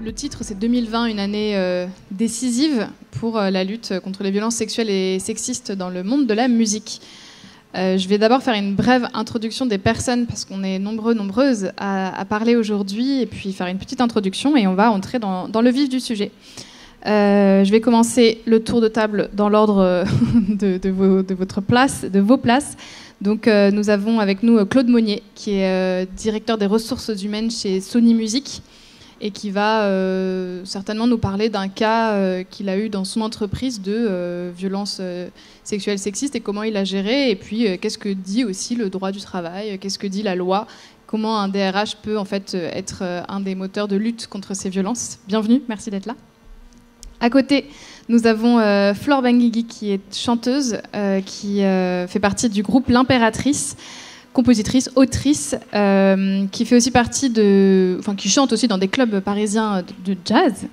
Le titre, c'est 2020, une année décisive pour la lutte contre les violences sexuelles et sexistes dans le monde de la musique. Je vais d'abord faire une brève introduction des personnes, parce qu'on est nombreuses à parler aujourd'hui, et puis faire une petite introduction, et on va entrer dans le vif du sujet. Je vais commencer le tour de table dans l'ordre de vos places. Donc, nous avons avec nous Claude Monnier, qui est directeur des ressources humaines chez Sony Music, et qui va certainement nous parler d'un cas qu'il a eu dans son entreprise de violence sexuelle sexiste et comment il a géré, et puis qu'est-ce que dit aussi le droit du travail, qu'est-ce que dit la loi, comment un DRH peut en fait être un des moteurs de lutte contre ces violences. Bienvenue, merci d'être là. À côté, nous avons Flore Benguigui, qui est chanteuse, qui fait partie du groupe L'Impératrice, compositrice, autrice, qui fait aussi partie qui chante aussi dans des clubs parisiens de jazz,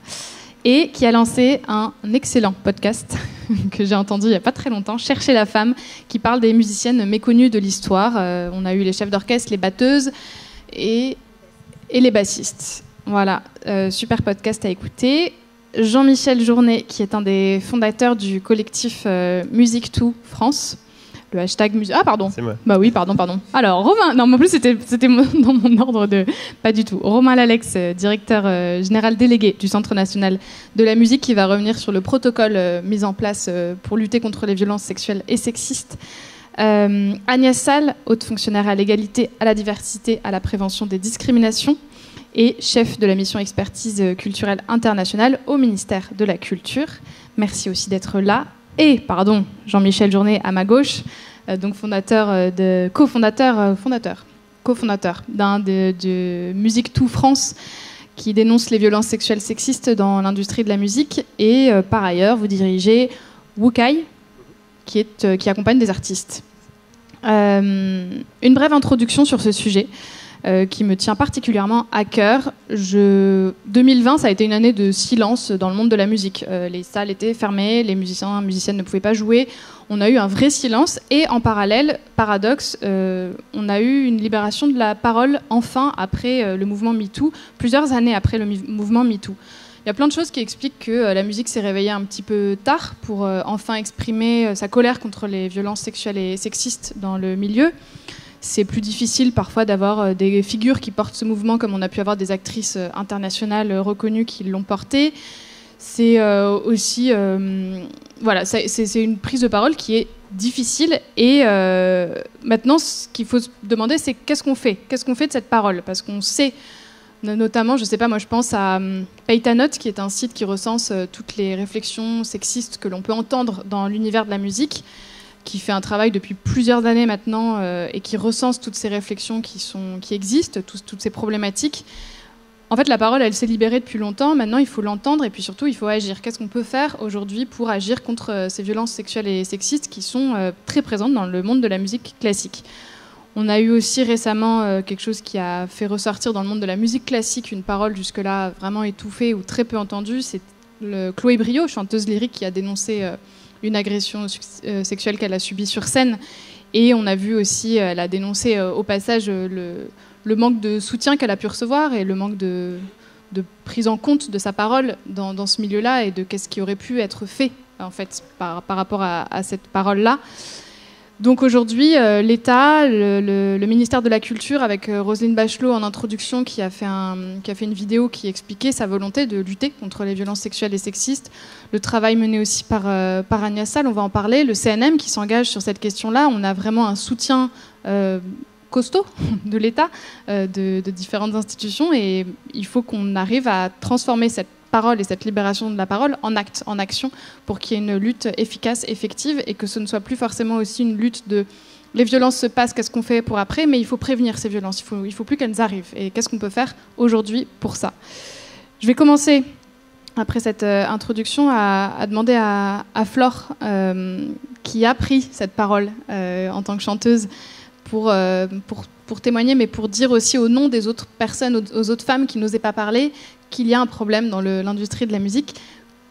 et qui a lancé un excellent podcast que j'ai entendu il n'y a pas très longtemps, Chercher la femme, qui parle des musiciennes méconnues de l'histoire. On a eu les chefs d'orchestre, les batteuses et les bassistes. Voilà, super podcast à écouter. Jean-Michel Journet, qui est un des fondateurs du collectif Musique2 France. Le hashtag Ah, pardon. C'est moi. Bah oui, pardon. Alors, Romain. Non, mais en plus, c'était dans mon ordre de. Pas du tout. Romain Lalex, directeur général délégué du Centre national de la musique, qui va revenir sur le protocole mis en place pour lutter contre les violences sexuelles et sexistes. Agnès Salle, haute fonctionnaire à l'égalité, à la diversité, à la prévention des discriminations, et chef de la mission expertise culturelle internationale au ministère de la Culture. Merci aussi d'être là. Et, Jean-Michel Journet à ma gauche, donc cofondateur de Musique2 France, qui dénonce les violences sexuelles sexistes dans l'industrie de la musique. Et par ailleurs, vous dirigez Wukai, qui accompagne des artistes. Une brève introduction sur ce sujet. Qui me tient particulièrement à cœur. 2020, ça a été une année de silence dans le monde de la musique. Les salles étaient fermées, les musiciens et musiciennes ne pouvaient pas jouer. On a eu un vrai silence. Et en parallèle, paradoxe, on a eu une libération de la parole, enfin, après le mouvement MeToo, plusieurs années après le mouvement MeToo. Il y a plein de choses qui expliquent que la musique s'est réveillée un petit peu tard pour enfin exprimer sa colère contre les violences sexuelles et sexistes dans le milieu. C'est plus difficile parfois d'avoir des figures qui portent ce mouvement, comme on a pu avoir des actrices internationales reconnues qui l'ont porté. C'est aussi c'est une prise de parole qui est difficile. Et maintenant, ce qu'il faut se demander, c'est qu'est-ce qu'on fait de cette parole? Parce qu'on sait, notamment, je sais pas, moi je pense à Paytanote, qui est un site qui recense toutes les réflexions sexistes que l'on peut entendre dans l'univers de la musique, qui fait un travail depuis plusieurs années maintenant et qui recense toutes ces réflexions qui existent, toutes ces problématiques. En fait, la parole, elle s'est libérée depuis longtemps. Maintenant, il faut l'entendre et puis surtout, il faut agir. Qu'est-ce qu'on peut faire aujourd'hui pour agir contre ces violences sexuelles et sexistes qui sont très présentes dans le monde de la musique classique? On a eu aussi récemment quelque chose qui a fait ressortir dans le monde de la musique classique une parole jusque-là vraiment étouffée ou très peu entendue. C'est Chloé Briot, chanteuse lyrique, qui a dénoncé une agression sexuelle qu'elle a subie sur scène. Et on a vu aussi, elle a dénoncé au passage le manque de soutien qu'elle a pu recevoir et le manque de prise en compte de sa parole dans ce milieu-là, et de qu'est-ce qui aurait pu être fait en fait par rapport à cette parole-là. Donc aujourd'hui, l'État, le ministère de la Culture, avec Roselyne Bachelot en introduction, qui a fait une vidéo qui expliquait sa volonté de lutter contre les violences sexuelles et sexistes. Le travail mené aussi par Agnès Salle, on va en parler. Le CNM qui s'engage sur cette question-là. On a vraiment un soutien costaud de l'État, de différentes institutions, et il faut qu'on arrive à transformer cette parole et cette libération de la parole en acte, en action, pour qu'il y ait une lutte efficace, effective, et que ce ne soit plus forcément aussi une lutte de les violences se passent, qu'est-ce qu'on fait pour après, mais il faut prévenir ces violences, il faut plus qu'elles arrivent, et qu'est-ce qu'on peut faire aujourd'hui pour ça. Je vais commencer, après cette introduction, à demander à Flore, qui a pris cette parole en tant que chanteuse, pour témoigner, mais pour dire aussi au nom des autres personnes, aux autres femmes qui n'osaient pas parler, qu'il y a un problème dans l'industrie de la musique.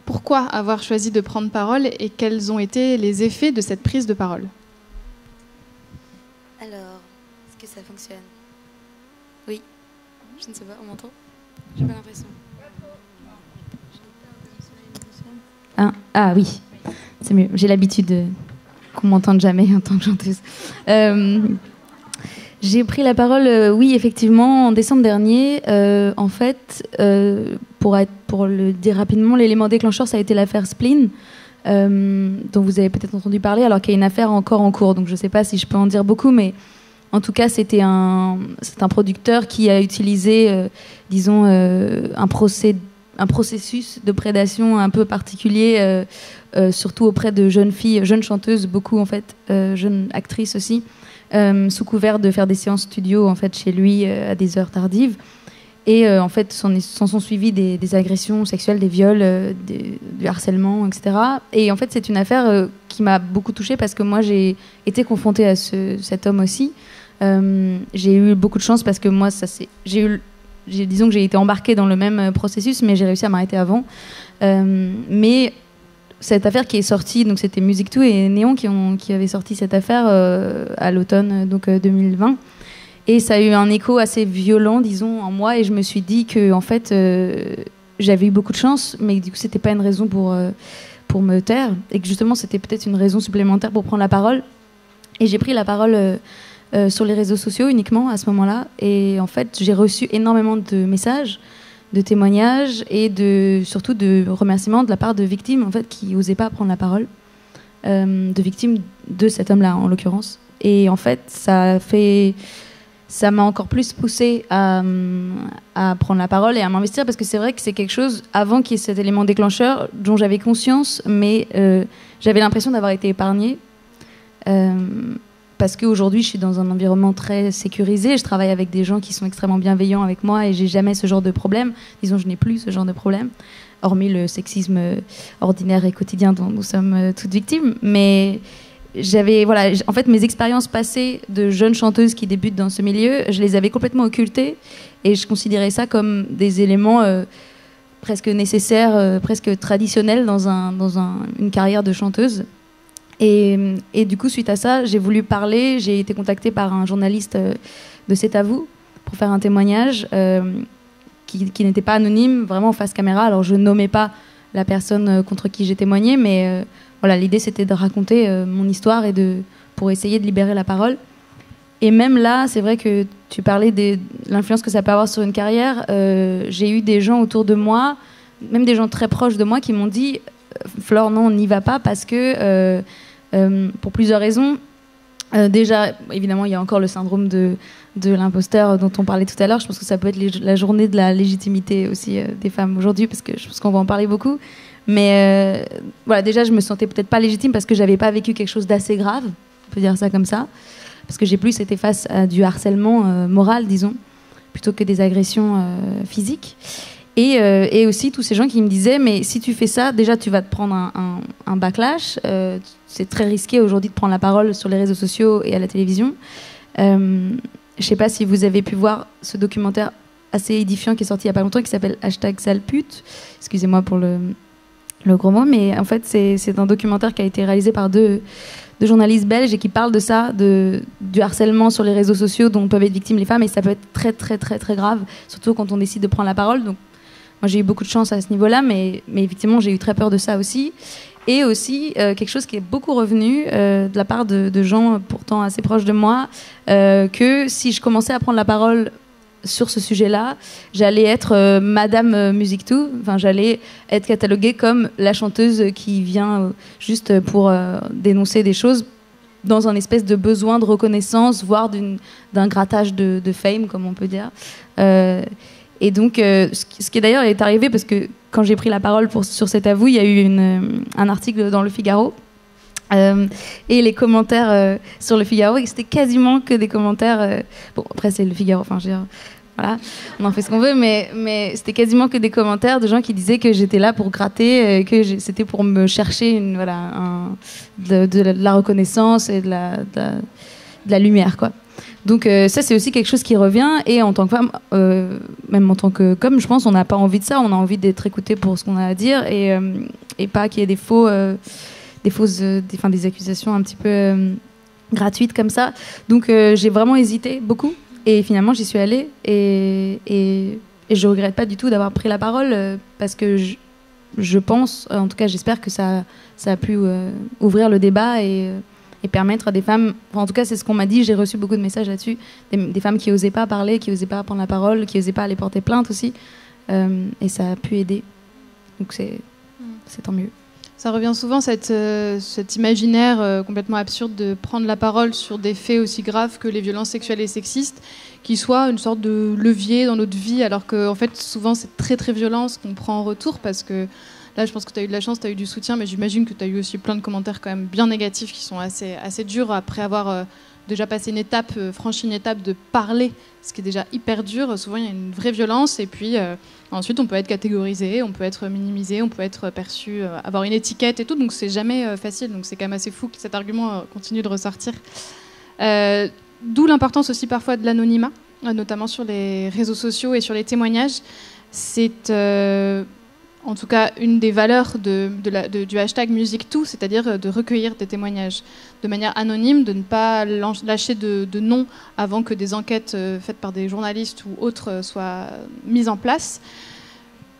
Pourquoi avoir choisi de prendre parole et quels ont été les effets de cette prise de parole? Alors, est-ce que ça fonctionne? Oui. Je ne sais pas, on m'entend? J'ai pas l'impression. Ah oui, c'est mieux. J'ai l'habitude qu'on m'entende jamais en tant que chanteuse. J'ai pris la parole, oui, effectivement, en décembre dernier. En fait, pour le dire rapidement, l'élément déclencheur, ça a été l'affaire Spleen, dont vous avez peut-être entendu parler, alors qu'il y a une affaire encore en cours. Donc je ne sais pas si je peux en dire beaucoup, mais en tout cas, c'est un producteur qui a utilisé, disons, un processus de prédation un peu particulier, surtout auprès de jeunes filles, jeunes chanteuses, beaucoup en fait, jeunes actrices aussi, sous couvert de faire des séances studio en fait chez lui à des heures tardives. Et en fait, s'en sont suivis des agressions sexuelles, des viols, du harcèlement, etc. Et en fait, c'est une affaire qui m'a beaucoup touchée parce que moi, j'ai été confrontée à cet homme aussi. J'ai eu beaucoup de chance parce que moi, disons que j'ai été embarquée dans le même processus, mais j'ai réussi à m'arrêter avant. Mais cette affaire qui est sortie, donc c'était Music2 et Néon qui avaient sorti cette affaire à l'automne donc 2020. Et ça a eu un écho assez violent, disons, en moi. Et je me suis dit que, en fait, j'avais eu beaucoup de chance, mais du coup, c'était pas une raison pour me taire. Et que justement, c'était peut-être une raison supplémentaire pour prendre la parole. Et j'ai pris la parole sur les réseaux sociaux uniquement à ce moment-là. Et en fait, j'ai reçu énormément de messages, de témoignages et surtout de remerciements de la part de victimes, en fait, qui n'osaient pas prendre la parole. De victimes de cet homme-là, en l'occurrence. Et en fait, ça m'a encore plus poussée à prendre la parole et à m'investir parce que c'est vrai que c'est quelque chose, avant qu'il y ait cet élément déclencheur, dont j'avais conscience, mais j'avais l'impression d'avoir été épargnée. Parce qu'aujourd'hui, je suis dans un environnement très sécurisé. Je travaille avec des gens qui sont extrêmement bienveillants avec moi et j'ai jamais ce genre de problème. Disons, je n'ai plus ce genre de problème, hormis le sexisme ordinaire et quotidien dont nous sommes toutes victimes. Mais en fait, mes expériences passées de jeunes chanteuses qui débutent dans ce milieu, je les avais complètement occultées et je considérais ça comme des éléments presque nécessaires, presque traditionnels dans une carrière de chanteuse. Et du coup, suite à ça, j'ai voulu parler. J'ai été contactée par un journaliste de C'est à vous pour faire un témoignage qui n'était pas anonyme, vraiment en face caméra. Alors, je nommais pas la personne contre qui j'ai témoigné, mais voilà, l'idée c'était de raconter mon histoire et pour essayer de libérer la parole. Et même là, c'est vrai que tu parlais de l'influence que ça peut avoir sur une carrière. J'ai eu des gens autour de moi, même des gens très proches de moi, qui m'ont dit Flore, non, on n'y va pas parce que pour plusieurs raisons. Déjà, évidemment, il y a encore le syndrome de l'imposteur dont on parlait tout à l'heure. Je pense que ça peut être la journée de la légitimité aussi des femmes aujourd'hui, parce que je pense qu'on va en parler beaucoup. Mais voilà, déjà, je me sentais peut-être pas légitime parce que j'avais pas vécu quelque chose d'assez grave, on peut dire ça comme ça, parce que j'ai plus été face à du harcèlement moral, disons, plutôt que des agressions physiques. Et aussi tous ces gens qui me disaient, mais si tu fais ça, déjà tu vas te prendre un backlash. C'est très risqué aujourd'hui de prendre la parole sur les réseaux sociaux et à la télévision. Je sais pas si vous avez pu voir ce documentaire assez édifiant qui est sorti il y a pas longtemps, qui s'appelle #salepute. Excusez-moi pour le gros mot, mais en fait c'est un documentaire qui a été réalisé par deux journalistes belges et qui parle de ça, du harcèlement sur les réseaux sociaux dont peuvent être victimes les femmes, et ça peut être très très très très grave, surtout quand on décide de prendre la parole. Donc moi j'ai eu beaucoup de chance à ce niveau-là, mais effectivement j'ai eu très peur de ça aussi. Et aussi quelque chose qui est beaucoup revenu de la part de gens pourtant assez proches de moi, que si je commençais à prendre la parole sur ce sujet-là, j'allais être Madame Music2, enfin j'allais être cataloguée comme la chanteuse qui vient juste pour dénoncer des choses dans un espèce de besoin de reconnaissance, voire d'un grattage de fame, comme on peut dire. Et donc, ce qui d'ailleurs est arrivé, parce que quand j'ai pris la parole sur cet avou, il y a eu un article dans Le Figaro. Et les commentaires sur Le Figaro, c'était quasiment que des commentaires... bon, après, c'est Le Figaro, enfin, je veux dire, voilà, on en fait ce qu'on veut, mais c'était quasiment que des commentaires de gens qui disaient que j'étais là pour gratter, que c'était pour me chercher de la reconnaissance et de la lumière, quoi. Donc ça, c'est aussi quelque chose qui revient. Et en tant que femme, même en tant que com, je pense, on n'a pas envie de ça. On a envie d'être écouté pour ce qu'on a à dire et pas qu'il y ait des accusations un petit peu gratuites comme ça. Donc j'ai vraiment hésité beaucoup. Et finalement, j'y suis allée. Et et je regrette pas du tout d'avoir pris la parole parce que je pense, en tout cas j'espère que ça a pu ouvrir le débat et permettre à des femmes, enfin, en tout cas c'est ce qu'on m'a dit, j'ai reçu beaucoup de messages là-dessus, des femmes qui n'osaient pas parler, qui n'osaient pas prendre la parole, qui n'osaient pas aller porter plainte aussi, et ça a pu aider, donc c'est tant mieux. Ça revient souvent, cet imaginaire complètement absurde de prendre la parole sur des faits aussi graves que les violences sexuelles et sexistes, qui soient une sorte de levier dans notre vie, alors qu'en fait souvent c'est très très violent ce qu'on prend en retour, parce que là, je pense que tu as eu de la chance, tu as eu du soutien, mais j'imagine que tu as eu aussi plein de commentaires quand même bien négatifs qui sont assez durs après avoir déjà passé une étape, franchi une étape de parler, ce qui est déjà hyper dur. Souvent, il y a une vraie violence et puis ensuite, on peut être catégorisé, on peut être minimisé, on peut être perçu, avoir une étiquette et tout, donc c'est jamais facile. Donc c'est quand même assez fou que cet argument continue de ressortir. D'où l'importance aussi parfois de l'anonymat, notamment sur les réseaux sociaux et sur les témoignages. C'est... en tout cas, une des valeurs du hashtag MusicToo, c'est-à-dire de recueillir des témoignages de manière anonyme, de ne pas lâcher de noms avant que des enquêtes faites par des journalistes ou autres soient mises en place.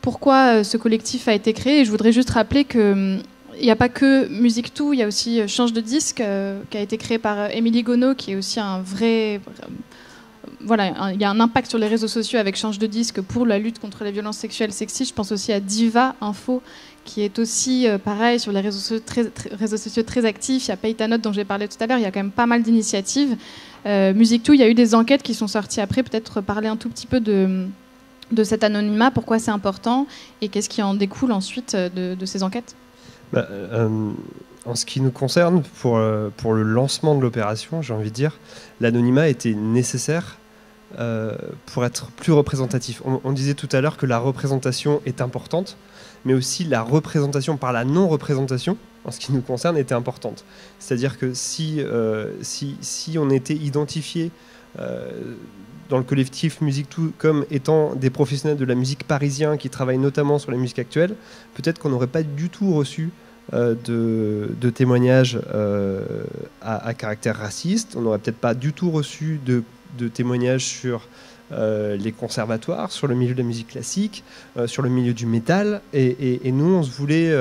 Pourquoi ce collectif a été créé? Et je voudrais juste rappeler qu'il n'y a pas que MusicToo, il y a aussi Change de disque, qui a été créé par Émilie Gonod, qui est aussi un vrai... Voilà, il y a un impact sur les réseaux sociaux avec Change de disque pour la lutte contre les violences sexuelles sexistes. Je pense aussi à Diva Info, qui est aussi pareil sur les réseaux sociaux très actifs. Il y a Paytanote dont j'ai parlé tout à l'heure. Il y a quand même pas mal d'initiatives. MusicToo, il y a eu des enquêtes qui sont sorties après. Peut-être parler un tout petit peu de cet anonymat, pourquoi c'est important et qu'est-ce qui en découle ensuite de ces enquêtes. En ce qui nous concerne, pour le lancement de l'opération, j'ai envie de dire, l'anonymat était nécessaire pour être plus représentatif. On disait tout à l'heure que la représentation est importante, mais aussi la représentation par la non-représentation, en ce qui nous concerne, était importante. C'est-à-dire que si on était identifié dans le collectif MusicToo comme étant des professionnels de la musique parisien qui travaillent notamment sur la musique actuelle, peut-être qu'on n'aurait pas du tout reçu de témoignages à caractère raciste. On n'aurait peut-être pas du tout reçu de témoignages sur les conservatoires, sur le milieu de la musique classique, sur le milieu du métal. Et nous, on se voulait,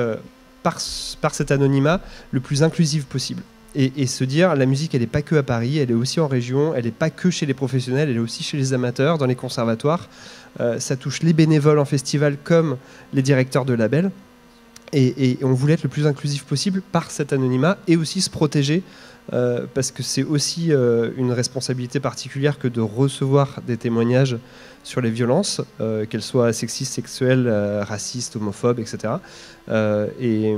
par cet anonymat, le plus inclusif possible. Et se dire, la musique, elle n'est pas que à Paris, elle est aussi en région, elle n'est pas que chez les professionnels, elle est aussi chez les amateurs, dans les conservatoires. Ça touche les bénévoles en festival comme les directeurs de labels. Et on voulait être le plus inclusif possible par cet anonymat et aussi se protéger parce que c'est aussi une responsabilité particulière que de recevoir des témoignages sur les violences, qu'elles soient sexistes, sexuelles, racistes, homophobes, etc. Et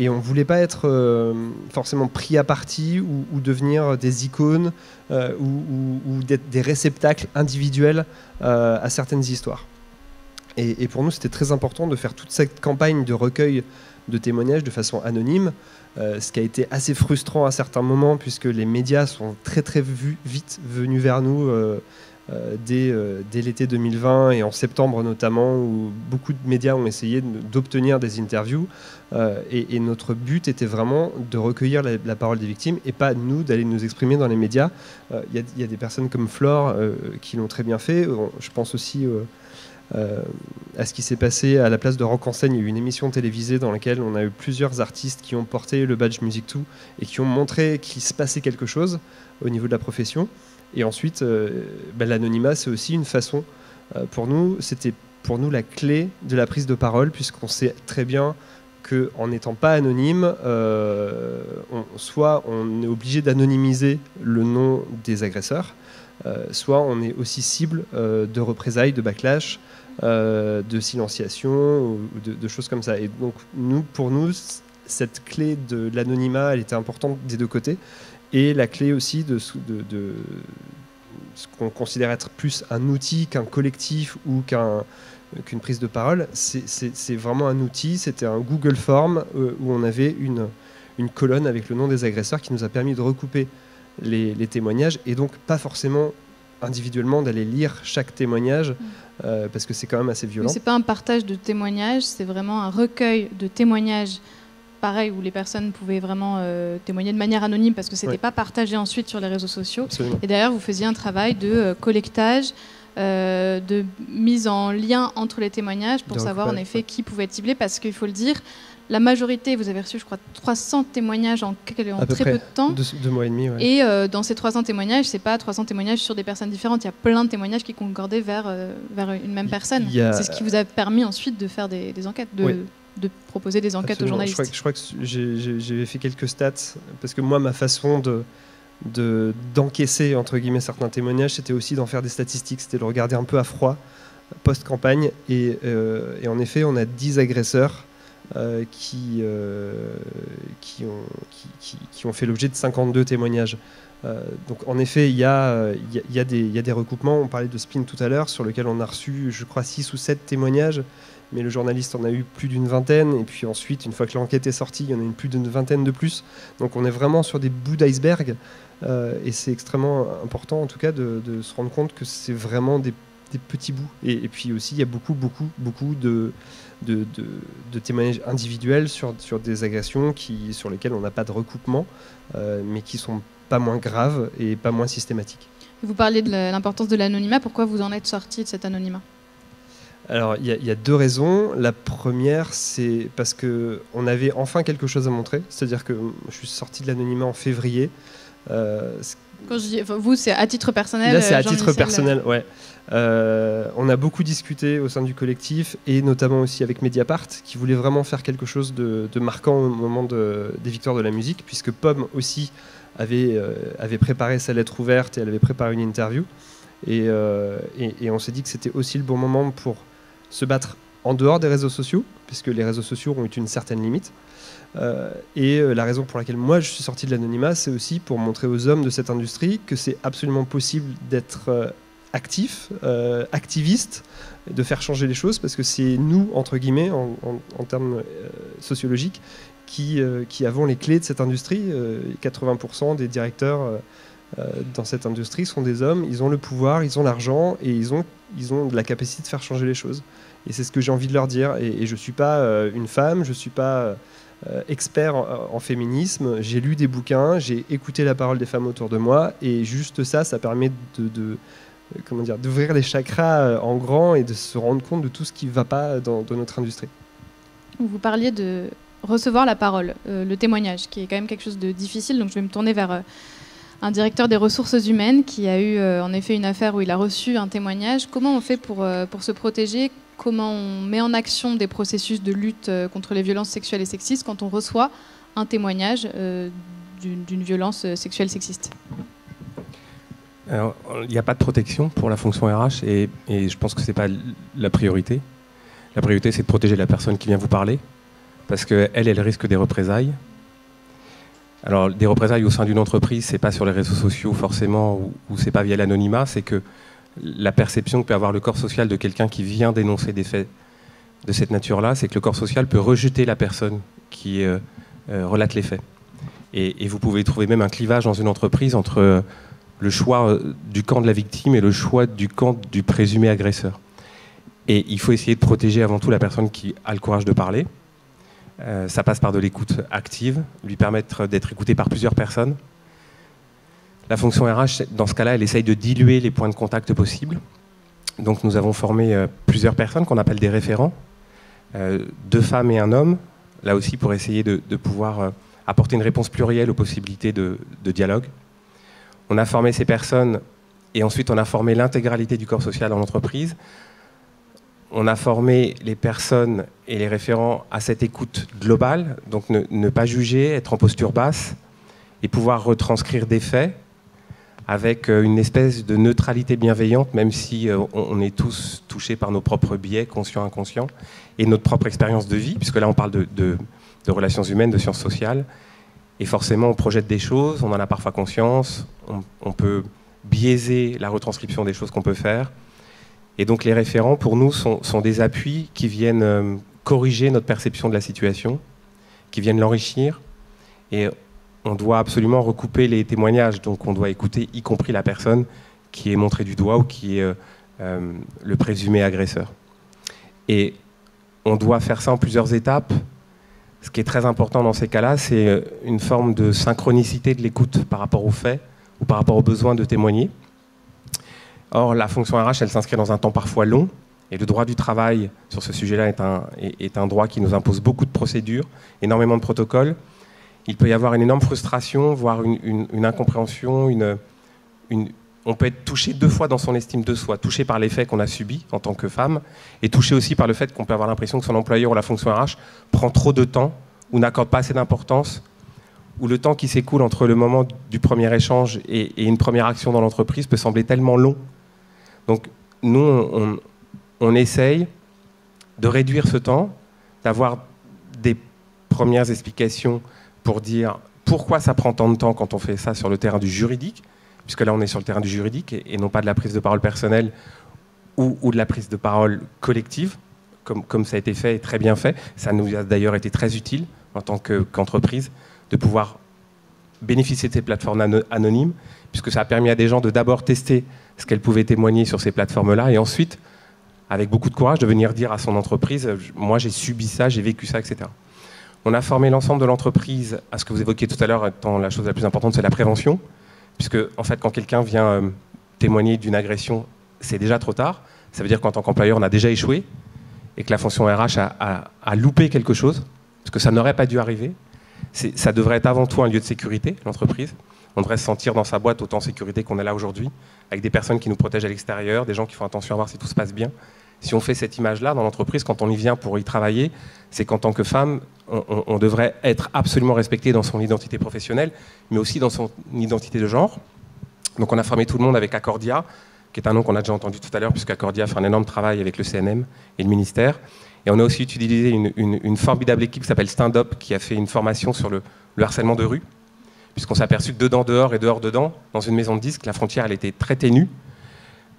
on ne voulait pas être forcément pris à partie ou devenir des icônes ou des réceptacles individuels à certaines histoires. Et pour nous, c'était très important de faire toute cette campagne de recueil de témoignages de façon anonyme, ce qui a été assez frustrant à certains moments, puisque les médias sont très vite venus vers nous dès l'été 2020 et en septembre notamment, où beaucoup de médias ont essayé d'obtenir des interviews. Et notre but était vraiment de recueillir la parole des victimes et pas nous d'aller nous exprimer dans les médias. Il y a des personnes comme Flore qui l'ont très bien fait. Je pense aussi... à ce qui s'est passé à la place de Rock en scène. Il y a eu une émission télévisée dans laquelle on a eu plusieurs artistes qui ont porté le badge MusicToo et qui ont montré qu'il se passait quelque chose au niveau de la profession. Et ensuite, l'anonymat, c'est aussi une façon, pour nous, c'était pour nous la clé de la prise de parole, puisqu'on sait très bien qu'en n'étant pas anonyme, soit on est obligé d'anonymiser le nom des agresseurs, soit on est aussi cible de représailles, de backlash, de silenciation ou de choses comme ça. Et donc pour nous, cette clé de l'anonymat, elle était importante des deux côtés. Et la clé aussi de ce qu'on considère être plus un outil qu'un collectif ou qu'une prise de parole, c'est vraiment un outil. C'était un Google Form où on avait une colonne avec le nom des agresseurs qui nous a permis de recouper les témoignages et donc pas forcément individuellement d'aller lire chaque témoignage parce que c'est quand même assez violent. C'est pas un partage de témoignages, c'est vraiment un recueil de témoignages pareil où les personnes pouvaient vraiment témoigner de manière anonyme parce que c'était pas partagé ensuite sur les réseaux sociaux. Absolument. Et d'ailleurs vous faisiez un travail de collectage de mise en lien entre les témoignages pour savoir en effet qui pouvait être ciblé, parce qu'il faut le dire, la majorité, vous avez reçu, je crois, 300 témoignages en très peu de temps. 2 mois et demi, ouais. Et dans ces 300 témoignages, c'est pas 300 témoignages sur des personnes différentes. Il y a plein de témoignages qui concordaient vers une même personne. C'est ce qui vous a permis ensuite de faire des enquêtes, de proposer des enquêtes aux journalistes. Je crois que j'ai fait quelques stats, parce que moi, ma façon d'encaisser, entre guillemets, certains témoignages, c'était aussi d'en faire des statistiques. C'était de le regarder un peu à froid, post-campagne. Et en effet, on a 10 agresseurs qui ont fait l'objet de 52 témoignages. Donc en effet, il y a des recoupements. On parlait de Spin tout à l'heure, sur lequel on a reçu, je crois, 6 ou 7 témoignages, mais le journaliste en a eu plus d'une vingtaine, et puis ensuite, une fois que l'enquête est sortie, il y en a eu plus d'une vingtaine de plus. Donc on est vraiment sur des bouts d'iceberg, et c'est extrêmement important en tout cas de se rendre compte que c'est vraiment des petits bouts. Et puis aussi, il y a beaucoup de témoignages individuels sur des agressions sur lesquelles on n'a pas de recoupement, mais qui sont pas moins graves et pas moins systématiques. Vous parliez de l'importance de l'anonymat. Pourquoi vous en êtes sorti de cet anonymat ? Alors, il y a 2 raisons. La première, c'est parce qu'on avait enfin quelque chose à montrer. C'est-à-dire que je suis sorti de l'anonymat en février. Quand je dis vous, c'est à titre personnel. Là, c'est à titre personnel, ouais. On a beaucoup discuté au sein du collectif, et notamment aussi avec Mediapart, qui voulait vraiment faire quelque chose de marquant au moment des victoires de la musique, puisque Pomme aussi avait préparé sa lettre ouverte, et elle avait préparé une interview. Et on s'est dit que c'était aussi le bon moment pour se battre en dehors des réseaux sociaux, puisque les réseaux sociaux ont eu une certaine limite. Et la raison pour laquelle moi je suis sorti de l'anonymat, c'est aussi pour montrer aux hommes de cette industrie que c'est absolument possible d'être actif, activiste, de faire changer les choses, parce que c'est nous, entre guillemets, en termes sociologiques, qui avons les clés de cette industrie. 80% des directeurs dans cette industrie sont des hommes. Ils ont le pouvoir, ils ont l'argent, et ils ont de la capacité de faire changer les choses. Et c'est ce que j'ai envie de leur dire. Et je ne suis pas une femme, je ne suis pas expert en féminisme. J'ai lu des bouquins, j'ai écouté la parole des femmes autour de moi, et juste ça permet d'ouvrir les chakras en grand et de se rendre compte de tout ce qui ne va pas dans notre industrie. Vous parliez de recevoir la parole, le témoignage, qui est quand même quelque chose de difficile. Donc je vais me tourner vers un directeur des ressources humaines qui a eu en effet une affaire où il a reçu un témoignage. Comment on fait pour se protéger ? Comment on met en action des processus de lutte contre les violences sexuelles et sexistes quand on reçoit un témoignage d'une violence sexuelle sexiste ? Alors, il n'y a pas de protection pour la fonction RH, et je pense que ce n'est pas la priorité. La priorité, c'est de protéger la personne qui vient vous parler, parce qu'elle risque des représailles. Alors, des représailles au sein d'une entreprise, ce n'est pas sur les réseaux sociaux forcément, ou ce n'est pas via l'anonymat, c'est que la perception que peut avoir le corps social de quelqu'un qui vient dénoncer des faits de cette nature-là, c'est que le corps social peut rejeter la personne qui relate les faits. Et vous pouvez trouver même un clivage dans une entreprise entre le choix du camp de la victime et le choix du camp du présumé agresseur. Et il faut essayer de protéger avant tout la personne qui a le courage de parler. Ça passe par de l'écoute active, lui permettre d'être écouté par plusieurs personnes. La fonction RH, dans ce cas-là, elle essaye de diluer les points de contact possibles. Donc nous avons formé plusieurs personnes qu'on appelle des référents, 2 femmes et un homme, là aussi pour essayer de pouvoir apporter une réponse plurielle aux possibilités de dialogue. On a formé ces personnes, et ensuite on a formé l'intégralité du corps social en entreprise. On a formé les personnes et les référents à cette écoute globale, donc ne pas juger, être en posture basse, et pouvoir retranscrire des faits avec une espèce de neutralité bienveillante, même si on est tous touchés par nos propres biais, conscients, inconscients, et notre propre expérience de vie, puisque là on parle de relations humaines, de sciences sociales, et forcément on projette des choses, on en a parfois conscience, on peut biaiser la retranscription des choses qu'on peut faire, et donc les référents pour nous sont des appuis qui viennent corriger notre perception de la situation, qui viennent l'enrichir, et on doit absolument recouper les témoignages, donc on doit écouter y compris la personne qui est montrée du doigt ou qui est le présumé agresseur. Et on doit faire ça en plusieurs étapes. Ce qui est très important dans ces cas-là, c'est une forme de synchronicité de l'écoute par rapport aux faits ou par rapport au besoin de témoigner. Or, la fonction RH, elle s'inscrit dans un temps parfois long, et le droit du travail sur ce sujet-là est un droit qui nous impose beaucoup de procédures, énormément de protocoles. Il peut y avoir une énorme frustration, voire une incompréhension, on peut être touché 2 fois dans son estime de soi, touché par les faits qu'on a subis en tant que femme, et touché aussi par le fait qu'on peut avoir l'impression que son employeur ou la fonction RH prend trop de temps, ou n'accorde pas assez d'importance, ou le temps qui s'écoule entre le moment du premier échange et une première action dans l'entreprise peut sembler tellement long. Donc nous, on essaye de réduire ce temps, d'avoir des premières explications pour dire pourquoi ça prend tant de temps quand on fait ça sur le terrain du juridique, puisque là on est sur le terrain du juridique et non pas de la prise de parole personnelle ou de la prise de parole collective, comme ça a été fait et très bien fait. Ça nous a d'ailleurs été très utile en tant qu'entreprise de pouvoir bénéficier de ces plateformes anonymes, puisque ça a permis à des gens de d'abord tester ce qu'elles pouvaient témoigner sur ces plateformes-là, et ensuite, avec beaucoup de courage, de venir dire à son entreprise « moi j'ai subi ça, j'ai vécu ça, etc. » On a formé l'ensemble de l'entreprise à ce que vous évoquiez tout à l'heure, étant la chose la plus importante, c'est la prévention, puisque en fait, quand quelqu'un vient témoigner d'une agression, c'est déjà trop tard. Ça veut dire qu'en tant qu'employeur, on a déjà échoué, et que la fonction RH a loupé quelque chose, parce que ça n'aurait pas dû arriver. Ça devrait être avant tout un lieu de sécurité, l'entreprise. On devrait se sentir dans sa boîte autant en sécurité qu'on est là aujourd'hui, avec des personnes qui nous protègent à l'extérieur, des gens qui font attention à voir si tout se passe bien. Si on fait cette image-là dans l'entreprise, quand on y vient pour y travailler, c'est qu'en tant que femme, on devrait être absolument respecté dans son identité professionnelle, mais aussi dans son identité de genre. Donc on a formé tout le monde avec Accordia, qui est un nom qu'on a déjà entendu tout à l'heure, puisque Accordia fait un énorme travail avec le CNM et le ministère. Et on a aussi utilisé une formidable équipe qui s'appelle Stand Up, qui a fait une formation sur le harcèlement de rue, puisqu'on s'est aperçu que dedans, dehors et dehors, dedans, dans une maison de disques, la frontière elle était très ténue.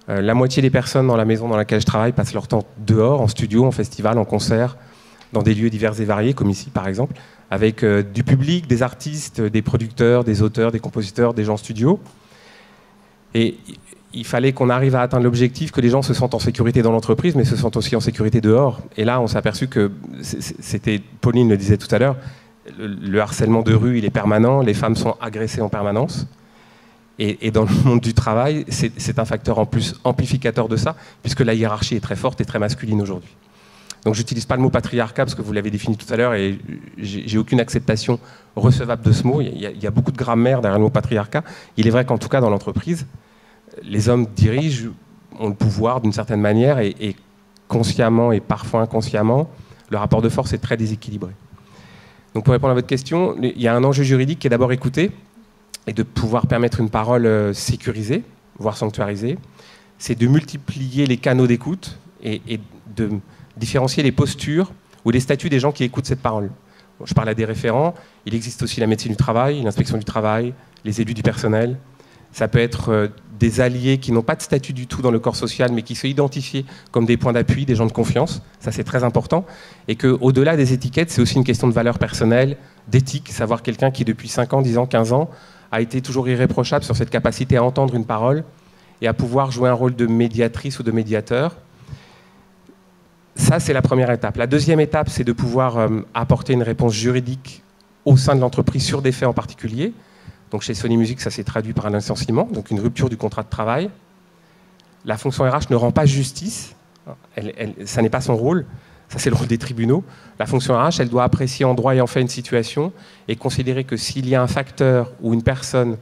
La moitié des personnes dans la maison dans laquelle je travaille passent leur temps dehors, en studio, en festival, en concert, dans des lieux divers et variés, comme ici par exemple, avec du public, des artistes, des producteurs, des auteurs, des compositeurs, des gens en studio. Et il fallait qu'on arrive à atteindre l'objectif que les gens se sentent en sécurité dans l'entreprise, mais se sentent aussi en sécurité dehors. Et là, on s'est aperçu que, Pauline le disait tout à l'heure, le harcèlement de rue, il est permanent, les femmes sont agressées en permanence. Et dans le monde du travail, c'est un facteur en plus amplificateur de ça, puisque la hiérarchie est très forte et très masculine aujourd'hui. Donc j'utilise pas le mot patriarcat, parce que vous l'avez défini tout à l'heure, et j'ai aucune acceptation recevable de ce mot. Il y a beaucoup de grammaire derrière le mot patriarcat. Il est vrai qu'en tout cas, dans l'entreprise, les hommes dirigent, ont le pouvoir d'une certaine manière, et consciemment et parfois inconsciemment, le rapport de force est très déséquilibré. Donc pour répondre à votre question, il y a un enjeu juridique qui est d'abord écouter, et de pouvoir permettre une parole sécurisée, voire sanctuarisée. C'est de multiplier les canaux d'écoute et de différencier les postures ou les statuts des gens qui écoutent cette parole. Bon, je parle à des référents, il existe aussi la médecine du travail, l'inspection du travail, les élus du personnel. Ça peut être des alliés qui n'ont pas de statut du tout dans le corps social, mais qui sont identifiés comme des points d'appui, des gens de confiance. Ça, c'est très important. Et qu'au-delà des étiquettes, c'est aussi une question de valeur personnelle, d'éthique, savoir quelqu'un qui, depuis 5 ans, 10 ans, 15 ans, a été toujours irréprochable sur cette capacité à entendre une parole et à pouvoir jouer un rôle de médiatrice ou de médiateur. Ça, c'est la première étape. La deuxième étape, c'est de pouvoir apporter une réponse juridique au sein de l'entreprise sur des faits en particulier. Donc chez Sony Music, ça s'est traduit par un licenciement, donc une rupture du contrat de travail. La fonction RH ne rend pas justice, ça n'est pas son rôle. Ça, c'est le rôle des tribunaux. La fonction RH, elle doit apprécier en droit et en fait une situation et considérer que s'il y a un facteur ou une personne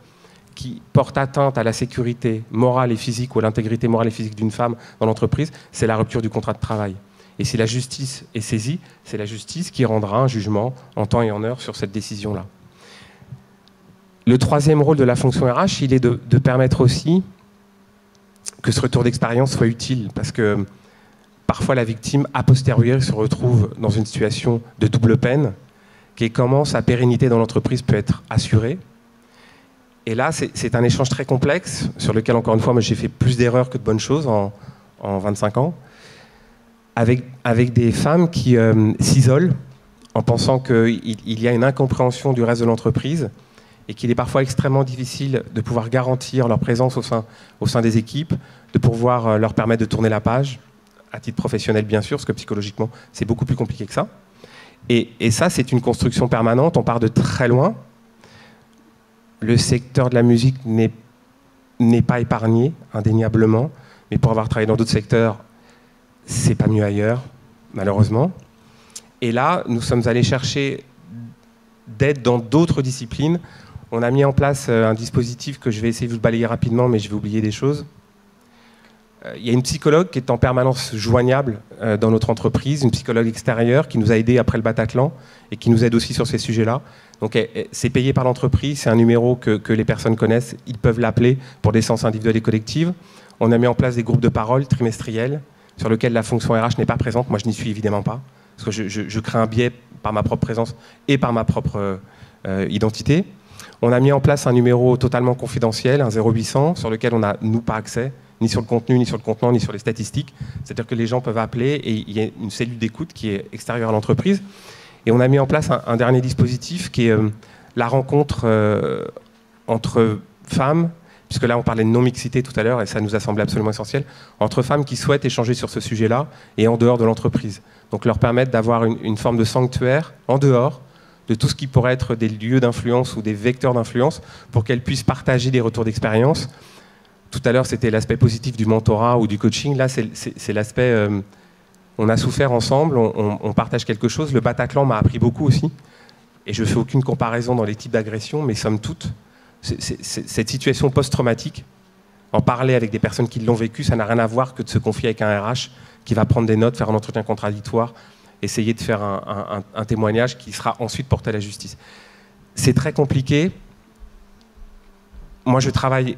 qui porte atteinte à la sécurité morale et physique ou à l'intégrité morale et physique d'une femme dans l'entreprise, c'est la rupture du contrat de travail. Et si la justice est saisie, c'est la justice qui rendra un jugement en temps et en heure sur cette décision-là. Le troisième rôle de la fonction RH, il est de permettre aussi que ce retour d'expérience soit utile, parce que parfois, la victime, a posteriori, se retrouve dans une situation de double peine, qui est comment sa pérennité dans l'entreprise peut être assurée. Et là, c'est un échange très complexe, sur lequel, encore une fois, moi, j'ai fait plus d'erreurs que de bonnes choses en 25 ans, avec des femmes qui s'isolent en pensant qu'il y a une incompréhension du reste de l'entreprise et qu'il est parfois extrêmement difficile de pouvoir garantir leur présence au sein des équipes, de pouvoir leur permettre de tourner la page, à titre professionnel bien sûr, parce que psychologiquement c'est beaucoup plus compliqué que ça. Et ça, c'est une construction permanente, on part de très loin. Le secteur de la musique n'est n'est pas épargné, indéniablement, mais pour avoir travaillé dans d'autres secteurs, c'est pas mieux ailleurs, malheureusement. Et là, nous sommes allés chercher d'aide dans d'autres disciplines. On a mis en place un dispositif que je vais essayer de vous balayer rapidement, mais je vais oublier des choses. Il y a une psychologue qui est en permanence joignable dans notre entreprise, une psychologue extérieure qui nous a aidés après le Bataclan et qui nous aide aussi sur ces sujets-là. Donc c'est payé par l'entreprise, c'est un numéro que les personnes connaissent, ils peuvent l'appeler pour des séances individuelles et collectives. On a mis en place des groupes de parole trimestriels sur lesquels la fonction RH n'est pas présente. Moi, je n'y suis évidemment pas, parce que je crée un biais par ma propre présence et par ma propre identité. On a mis en place un numéro totalement confidentiel, un 0800, sur lequel on n'a, nous, pas accès, ni sur le contenu, ni sur le contenant, ni sur les statistiques. C'est-à-dire que les gens peuvent appeler et il y a une cellule d'écoute qui est extérieure à l'entreprise. Et on a mis en place un dernier dispositif qui est la rencontre entre femmes, puisque là on parlait de non-mixité tout à l'heure et ça nous a semblé absolument essentiel, entre femmes qui souhaitent échanger sur ce sujet-là et en dehors de l'entreprise. Donc leur permettre d'avoir une forme de sanctuaire en dehors de tout ce qui pourrait être des lieux d'influence ou des vecteurs d'influence pour qu'elles puissent partager des retours d'expérience. Tout à l'heure, c'était l'aspect positif du mentorat ou du coaching. Là, c'est l'aspect... on a souffert ensemble, on partage quelque chose. Le Bataclan m'a appris beaucoup aussi. Et je ne fais aucune comparaison dans les types d'agressions, mais somme toute, cette situation post-traumatique, en parler avec des personnes qui l'ont vécu, ça n'a rien à voir que de se confier avec un RH qui va prendre des notes, faire un entretien contradictoire, essayer de faire un témoignage qui sera ensuite porté à la justice. C'est très compliqué. Moi, je travaille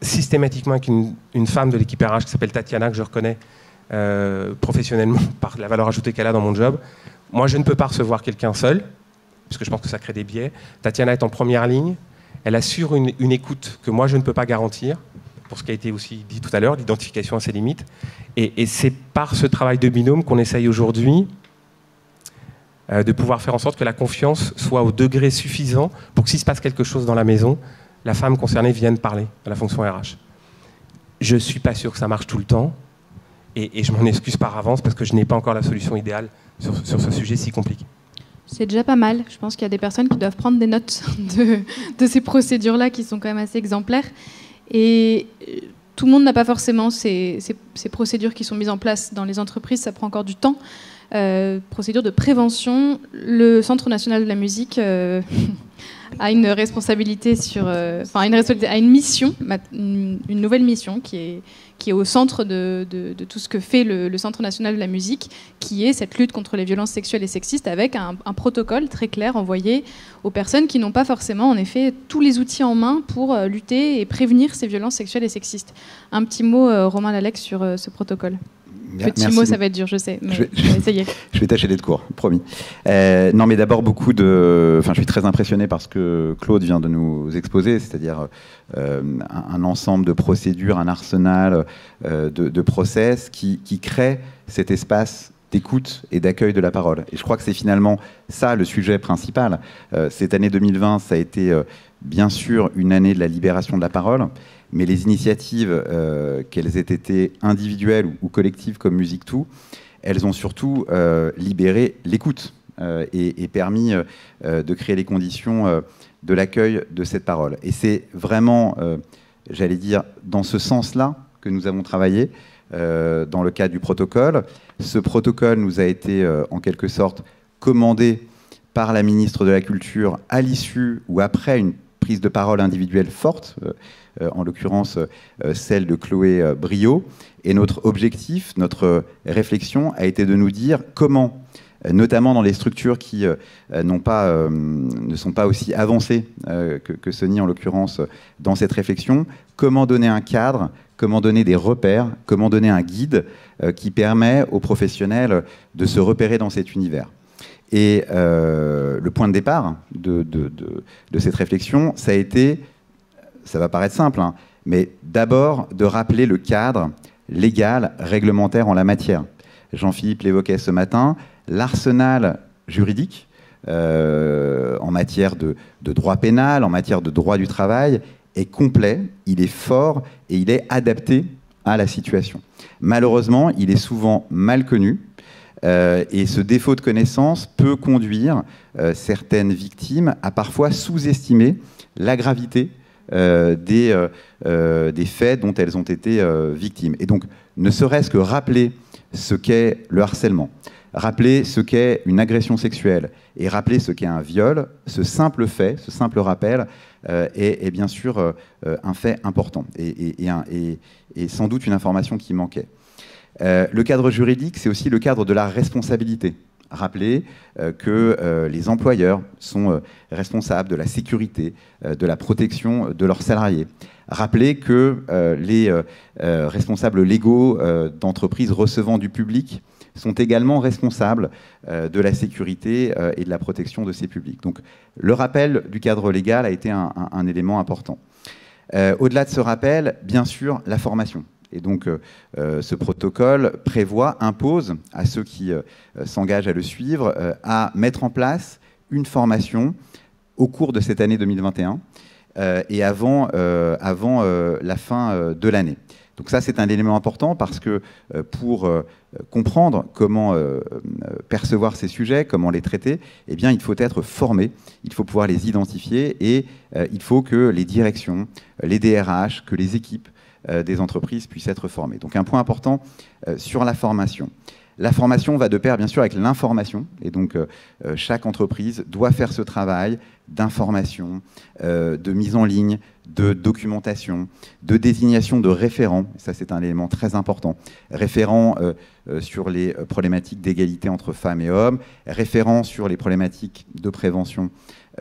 systématiquement avec une femme de l'équipe RH qui s'appelle Tatiana, que je reconnais professionnellement par la valeur ajoutée qu'elle a dans mon job. Moi, je ne peux pas recevoir quelqu'un seul, parce que je pense que ça crée des biais. Tatiana est en première ligne. Elle assure une écoute que moi, je ne peux pas garantir, pour ce qui a été aussi dit tout à l'heure, l'identification à ses limites. Et c'est par ce travail de binôme qu'on essaye aujourd'hui de pouvoir faire en sorte que la confiance soit au degré suffisant pour que s'il se passe quelque chose dans la maison, la femme concernée vienne parler à la fonction RH. Je ne suis pas sûr que ça marche tout le temps, et je m'en excuse par avance parce que je n'ai pas encore la solution idéale sur ce sujet si compliqué. C'est déjà pas mal. Je pense qu'il y a des personnes qui doivent prendre des notes de ces procédures-là qui sont quand même assez exemplaires. Et tout le monde n'a pas forcément ces procédures qui sont mises en place dans les entreprises. Ça prend encore du temps. Procédure de prévention. Le Centre national de la musique a une responsabilité a une mission, une nouvelle mission qui est au centre de tout ce que fait le Centre national de la musique, qui est cette lutte contre les violences sexuelles et sexistes, avec un protocole très clair envoyé aux personnes qui n'ont pas forcément, en effet, tous les outils en main pour lutter et prévenir ces violences sexuelles et sexistes. Un petit mot, Romain Lallec, sur ce protocole. Petit mot, ça va être dur, je sais, mais on va essayer. Je vais tâcher d'être court, promis. Non, mais d'abord, je suis très impressionné par ce que Claude vient de nous exposer, c'est-à-dire un ensemble de procédures, un arsenal de process qui crée cet espace d'écoute et d'accueil de la parole. Et je crois que c'est finalement ça le sujet principal. Cette année 2020, ça a été bien sûr une année de la libération de la parole, mais les initiatives, qu'elles aient été individuelles ou collectives comme Musique2, elles ont surtout libéré l'écoute et permis de créer les conditions de l'accueil de cette parole. Et c'est vraiment, j'allais dire, dans ce sens-là que nous avons travaillé dans le cadre du protocole. Ce protocole nous a été en quelque sorte commandé par la ministre de la Culture à l'issue ou après une prise de parole individuelle forte, en l'occurrence celle de Chloé Briot. Et notre objectif, notre réflexion a été de nous dire comment, notamment dans les structures qui ne sont pas aussi avancées que Sony en l'occurrence dans cette réflexion, comment donner un cadre, comment donner des repères, comment donner un guide qui permet aux professionnels de se repérer dans cet univers. Et le point de départ de cette réflexion, ça a été, ça va paraître simple, hein, mais d'abord de rappeler le cadre légal, réglementaire en la matière. Jean-Philippe l'évoquait ce matin, l'arsenal juridique en matière de droit pénal, en matière de droit du travail, est complet, il est fort et il est adapté à la situation. Malheureusement, il est souvent mal connu. Et ce défaut de connaissance peut conduire certaines victimes à parfois sous-estimer la gravité des faits dont elles ont été victimes. Et donc, ne serait-ce que rappeler ce qu'est le harcèlement, rappeler ce qu'est une agression sexuelle et rappeler ce qu'est un viol, ce simple fait, ce simple rappel est bien sûr un fait important et sans doute une information qui manquait. Le cadre juridique, c'est aussi le cadre de la responsabilité. Rappeler que les employeurs sont responsables de la sécurité, de la protection de leurs salariés. Rappeler que les responsables légaux d'entreprises recevant du public sont également responsables de la sécurité et de la protection de ces publics. Donc le rappel du cadre légal a été un élément important. Au-delà de ce rappel, bien sûr, la formation. Et donc, ce protocole impose à ceux qui s'engagent à le suivre à mettre en place une formation au cours de cette année 2021 et avant la fin de l'année. Donc ça, c'est un élément important parce que pour comprendre comment percevoir ces sujets, comment les traiter, eh bien, il faut être formé, il faut pouvoir les identifier et il faut que les directions, les DRH, que les équipes des entreprises puissent être formées. Donc un point important sur la formation. La formation va de pair, bien sûr, avec l'information. Et donc, chaque entreprise doit faire ce travail d'information, de mise en ligne, de documentation, de désignation de référents. Ça, c'est un élément très important. Référents sur les problématiques d'égalité entre femmes et hommes, référents sur les problématiques de prévention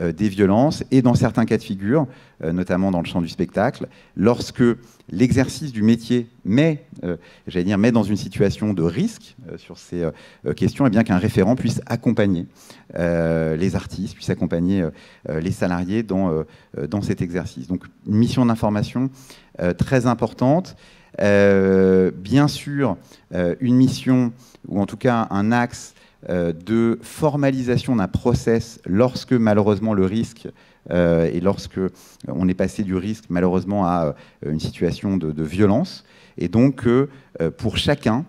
des violences et dans certains cas de figure, notamment dans le champ du spectacle, lorsque l'exercice du métier met dans une situation de risque sur ces questions, et bien qu'un référent puisse accompagner les artistes, puisse accompagner les salariés dans cet exercice. Donc une mission d'information très importante. Bien sûr, une mission, ou en tout cas un axe de formalisation d'un process lorsque malheureusement le risque et lorsque on est passé du risque malheureusement à une situation de violence. Et donc pour chacun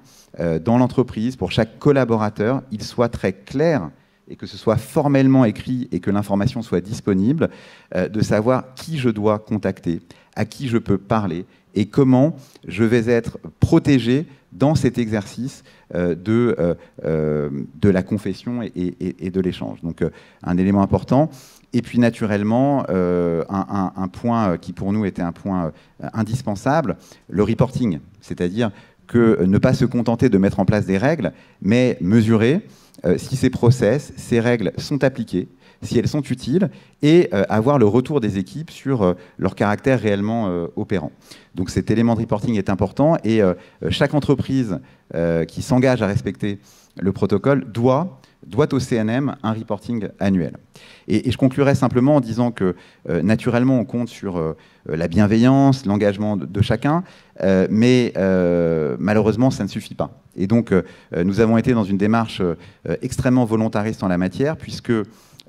dans l'entreprise, pour chaque collaborateur, il soit très clair et que ce soit formellement écrit et que l'information soit disponible, de savoir qui je dois contacter, à qui je peux parler et comment je vais être protégé dans cet exercice de la confession et de l'échange. Donc un élément important. Et puis naturellement, un point qui pour nous était un point indispensable, le reporting. C'est-à-dire que ne pas se contenter de mettre en place des règles, mais mesurer si ces process, ces règles sont appliquées, si elles sont utiles, et avoir le retour des équipes sur leur caractère réellement opérant. Donc cet élément de reporting est important, et chaque entreprise qui s'engage à respecter le protocole doit au CNM un reporting annuel. Et je conclurai simplement en disant que naturellement on compte sur la bienveillance, l'engagement de chacun, mais malheureusement ça ne suffit pas. Et donc nous avons été dans une démarche extrêmement volontariste en la matière, puisque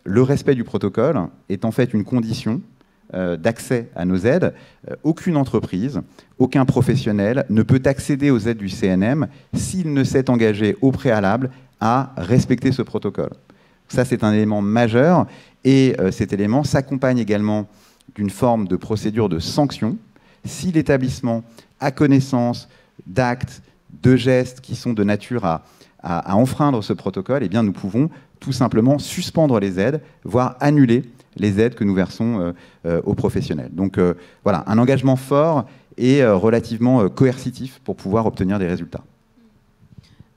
le respect du protocole est en fait une condition d'accès à nos aides. Aucune entreprise, aucun professionnel ne peut accéder aux aides du CNM s'il ne s'est engagé au préalable à respecter ce protocole. Ça, c'est un élément majeur, et cet élément s'accompagne également d'une forme de procédure de sanction. Si l'établissement a connaissance d'actes, de gestes qui sont de nature à enfreindre ce protocole, eh bien, nous pouvons tout simplement suspendre les aides, voire annuler les aides que nous versons aux professionnels. Donc voilà, un engagement fort et relativement coercitif pour pouvoir obtenir des résultats.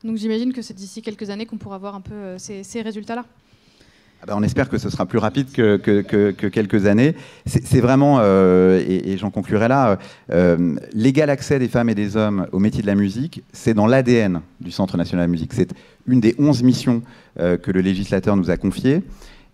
Donc j'imagine que c'est d'ici quelques années qu'on pourra voir un peu ces résultats-là. Ah ben on espère que ce sera plus rapide que quelques années. C'est vraiment, et j'en conclurai là, l'égal accès des femmes et des hommes au métier de la musique, c'est dans l'ADN du Centre national de la musique. C'est une des 11 missions que le législateur nous a confiées.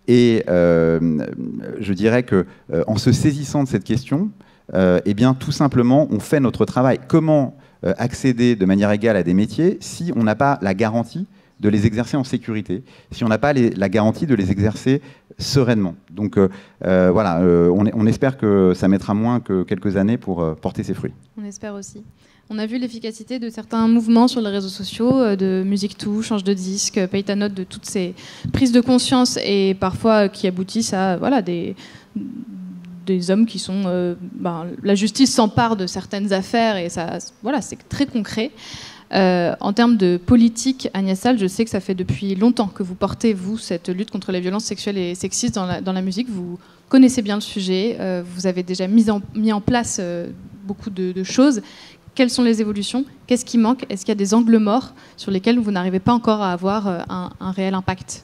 Et je dirais qu'en se saisissant de cette question, eh bien, tout simplement, on fait notre travail. Comment accéder de manière égale à des métiers si on n'a pas la garantie de les exercer en sécurité, si on n'a pas la garantie de les exercer sereinement. Donc voilà, on espère que ça mettra moins que quelques années pour porter ses fruits. On espère aussi. On a vu l'efficacité de certains mouvements sur les réseaux sociaux, de Musique2, Change de disque, Paye ta note, de toutes ces prises de conscience et parfois qui aboutissent à voilà, des hommes qui sont... la justice s'empare de certaines affaires et ça, voilà, c'est très concret. En termes de politique, Agnès Sall, je sais que ça fait depuis longtemps que vous portez, vous, cette lutte contre les violences sexuelles et sexistes dans la musique. Vous connaissez bien le sujet, vous avez déjà mis en place beaucoup de choses. Quelles sont les évolutions? Qu'est-ce qui manque? Est-ce qu'il y a des angles morts sur lesquels vous n'arrivez pas encore à avoir un réel impact?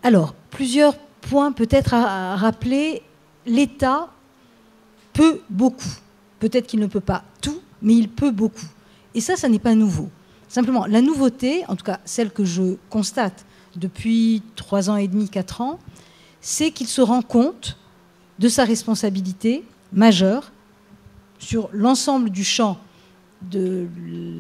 Alors, plusieurs points peut-être à rappeler. L'État peut beaucoup. Peut-être qu'il ne peut pas tout, mais il peut beaucoup. Et ça n'est pas nouveau. Simplement, la nouveauté, en tout cas celle que je constate depuis 3 ans et demi, 4 ans, c'est qu'il se rend compte de sa responsabilité majeure sur l'ensemble du champ de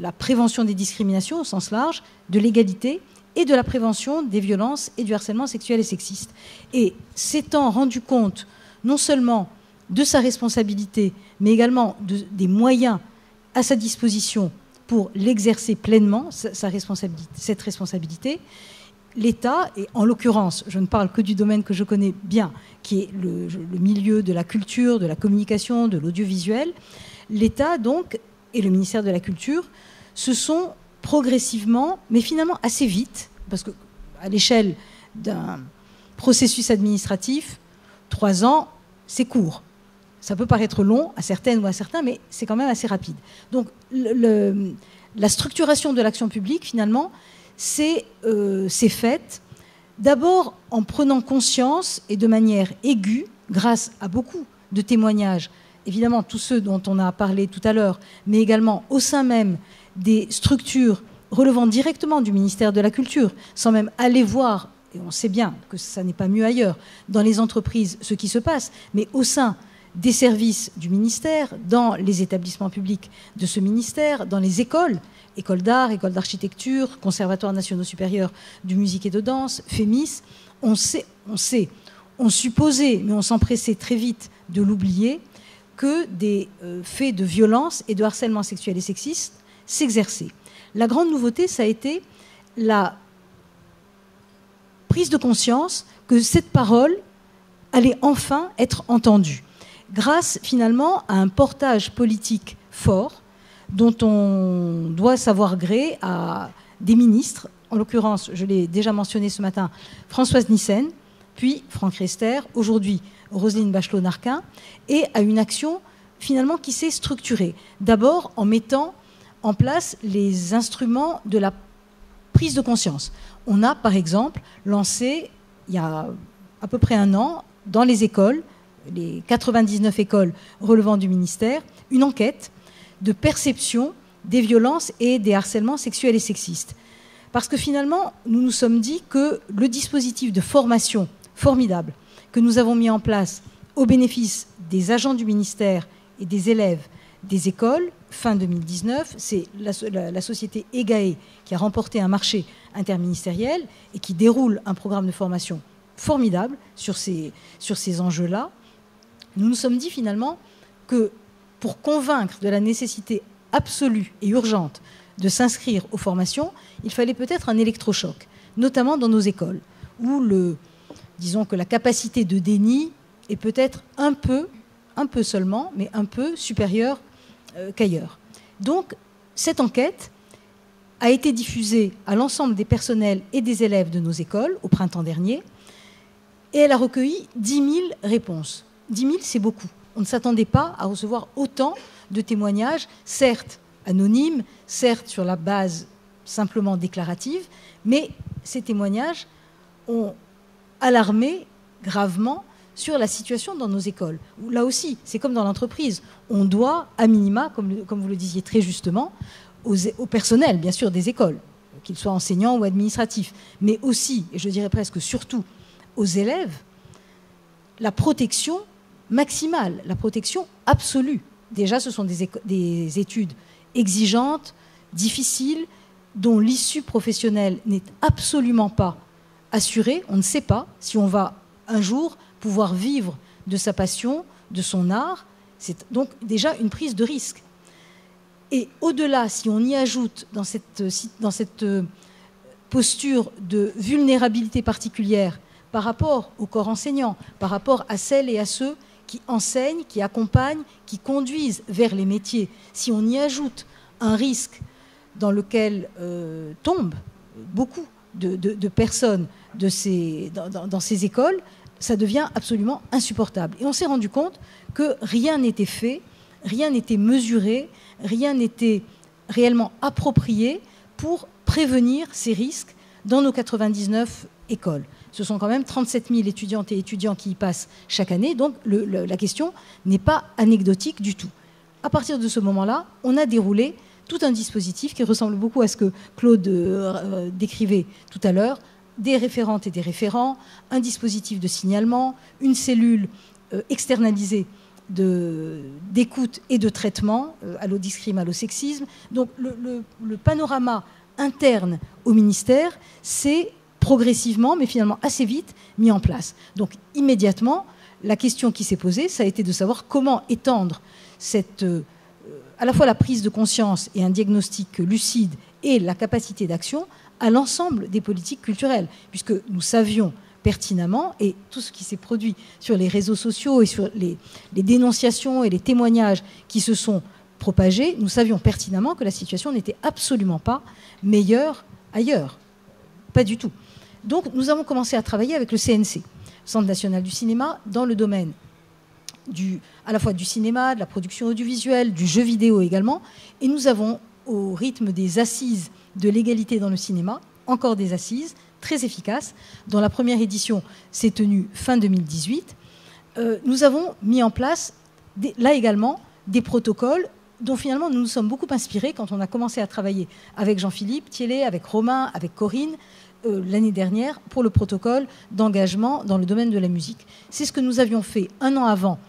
la prévention des discriminations au sens large, de l'égalité et de la prévention des violences et du harcèlement sexuel et sexiste. Et s'étant rendu compte non seulement de sa responsabilité, mais également des moyens à sa disposition pour l'exercer pleinement, cette responsabilité, l'État, et en l'occurrence, je ne parle que du domaine que je connais bien, qui est le milieu de la culture, de la communication, de l'audiovisuel, l'État, donc, et le ministère de la Culture, se sont progressivement, mais finalement assez vite, parce qu'à l'échelle d'un processus administratif, 3 ans, c'est court. Ça peut paraître long à certaines ou à certains, mais c'est quand même assez rapide. Donc, la structuration de l'action publique, finalement, c'est faite d'abord en prenant conscience et de manière aiguë, grâce à beaucoup de témoignages, évidemment tous ceux dont on a parlé tout à l'heure, mais également au sein même des structures relevant directement du ministère de la Culture, sans même aller voir, et on sait bien que ça n'est pas mieux ailleurs, dans les entreprises ce qui se passe, mais au sein des services du ministère, dans les établissements publics de ce ministère, dans les écoles d'art, écoles d'architecture, conservatoires nationaux supérieurs de musique et de danse, FEMIS, on supposait, mais on s'empressait très vite de l'oublier, que des faits de violence et de harcèlement sexuel et sexiste s'exerçaient. La grande nouveauté, ça a été la prise de conscience que cette parole allait enfin être entendue, grâce finalement à un portage politique fort dont on doit savoir gré à des ministres, en l'occurrence, je l'ai déjà mentionné ce matin, Françoise Nyssen, puis Franck Riester, aujourd'hui Roselyne Bachelot-Narquin, et à une action finalement qui s'est structurée. D'abord en mettant en place les instruments de la prise de conscience. On a par exemple lancé, il y a à peu près 1 an, dans les écoles, les 99 écoles relevant du ministère, une enquête de perception des violences et des harcèlements sexuels et sexistes. Parce que finalement, nous nous sommes dit que le dispositif de formation formidable que nous avons mis en place au bénéfice des agents du ministère et des élèves des écoles, fin 2019, c'est la société EGAE qui a remporté un marché interministériel et qui déroule un programme de formation formidable sur ces enjeux-là. Nous nous sommes dit finalement que pour convaincre de la nécessité absolue et urgente de s'inscrire aux formations, il fallait peut-être un électrochoc, notamment dans nos écoles, où disons que la capacité de déni est peut-être un peu seulement, mais un peu supérieure qu'ailleurs. Donc, cette enquête a été diffusée à l'ensemble des personnels et des élèves de nos écoles au printemps dernier, et elle a recueilli 10 000 réponses. 10 000, c'est beaucoup. On ne s'attendait pas à recevoir autant de témoignages, certes anonymes, certes sur la base simplement déclarative, mais ces témoignages ont alarmé gravement sur la situation dans nos écoles. Là aussi, c'est comme dans l'entreprise. On doit, à minima, comme vous le disiez très justement, au personnel, bien sûr, des écoles, qu'ils soient enseignants ou administratifs, mais aussi, et je dirais presque surtout, aux élèves, la protection maximale, la protection absolue. Déjà, ce sont des études exigeantes, difficiles, dont l'issue professionnelle n'est absolument pas assurée. On ne sait pas si on va un jour pouvoir vivre de sa passion, de son art. C'est donc déjà une prise de risque. Et au-delà, si on y ajoute dans cette posture de vulnérabilité particulière par rapport au corps enseignant, par rapport à celles et à ceux qui enseignent, qui accompagnent, qui conduisent vers les métiers, si on y ajoute un risque dans lequel tombent beaucoup de personnes dans ces écoles, ça devient absolument insupportable. Et on s'est rendu compte que rien n'était fait, rien n'était mesuré, rien n'était réellement approprié pour prévenir ces risques dans nos 99 écoles. Ce sont quand même 37 000 étudiantes et étudiants qui y passent chaque année, donc la question n'est pas anecdotique du tout. À partir de ce moment-là, on a déroulé tout un dispositif qui ressemble beaucoup à ce que Claude décrivait tout à l'heure, des référentes et des référents, un dispositif de signalement, une cellule externalisée d'écoute et de traitement, allodiscrime, allosexisme. Donc le panorama interne au ministère, c'est progressivement, mais finalement assez vite, mis en place. Donc immédiatement, la question qui s'est posée, ça a été de savoir comment étendre à la fois la prise de conscience et un diagnostic lucide et la capacité d'action à l'ensemble des politiques culturelles, puisque nous savions pertinemment, et tout ce qui s'est produit sur les réseaux sociaux et sur les dénonciations et les témoignages qui se sont propagés, nous savions pertinemment que la situation n'était absolument pas meilleure ailleurs. Pas du tout. Donc nous avons commencé à travailler avec le CNC, Centre national du cinéma, dans le domaine à la fois du cinéma, de la production audiovisuelle, du jeu vidéo également, et nous avons, au rythme des assises de l'égalité dans le cinéma, encore des assises très efficaces, dont la première édition s'est tenue fin 2018. Nous avons mis en place, là également, des protocoles dont finalement nous nous sommes beaucoup inspirés quand on a commencé à travailler avec Jean-Philippe Thiellet, avec Romain, avec Corinne, l'année dernière, pour le protocole d'engagement dans le domaine de la musique. C'est ce que nous avions fait un an avant,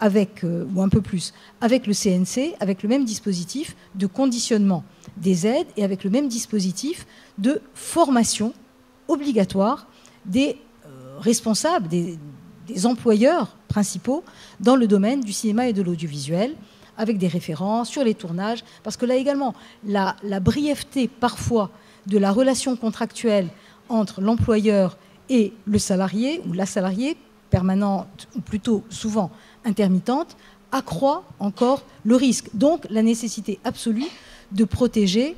ou un peu plus, avec le CNC, avec le même dispositif de conditionnement des aides et avec le même dispositif de formation obligatoire des responsables, des employeurs principaux dans le domaine du cinéma et de l'audiovisuel, avec des références sur les tournages, parce que là également, la brièveté parfois de la relation contractuelle entre l'employeur et le salarié, ou la salariée, permanente, ou plutôt souvent intermittente, accroît encore le risque. Donc la nécessité absolue de protéger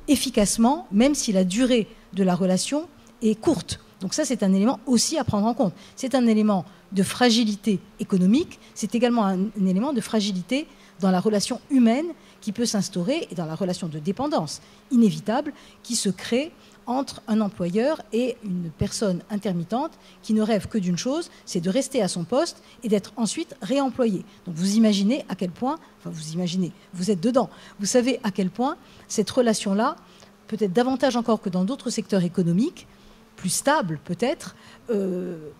efficacement, même si la durée de la relation est courte. Donc ça, c'est un élément aussi à prendre en compte. C'est un élément de fragilité économique, c'est également un élément de fragilité dans la relation humaine qui peut s'instaurer et dans la relation de dépendance inévitable qui se crée entre un employeur et une personne intermittente qui ne rêve que d'une chose, c'est de rester à son poste et d'être ensuite réemployé. Donc vous imaginez à quel point, vous êtes dedans, vous savez à quel point cette relation-là, peut-être davantage encore que dans d'autres secteurs économiques, plus stables peut-être,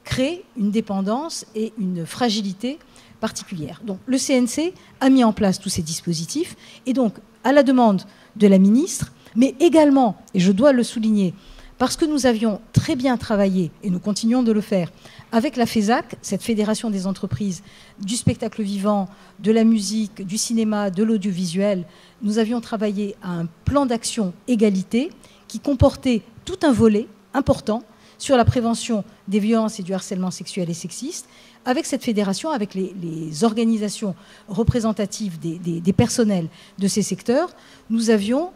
crée une dépendance et une fragilité particulière. Donc le CNC a mis en place tous ces dispositifs et donc à la demande de la ministre, mais également, et je dois le souligner, parce que nous avions très bien travaillé, et nous continuons de le faire, avec la FESAC, cette fédération des entreprises du spectacle vivant, de la musique, du cinéma, de l'audiovisuel, nous avions travaillé à un plan d'action égalité qui comportait tout un volet important sur la prévention des violences et du harcèlement sexuel et sexiste. Avec cette fédération, avec les organisations représentatives des personnels de ces secteurs, nous avions,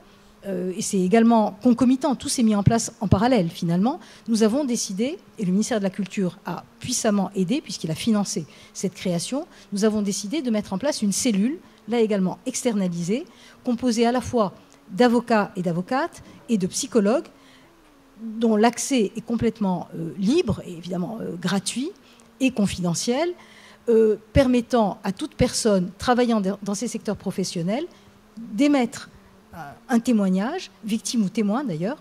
et c'est également concomitant, tout s'est mis en place en parallèle finalement, nous avons décidé, et le ministère de la Culture a puissamment aidé puisqu'il a financé cette création, nous avons décidé de mettre en place une cellule, là également externalisée, composée à la fois d'avocats et d'avocates et de psychologues, dont l'accès est complètement libre et évidemment gratuit et confidentiel, permettant à toute personne travaillant dans ces secteurs professionnels d'émettre un témoignage, victime ou témoin d'ailleurs,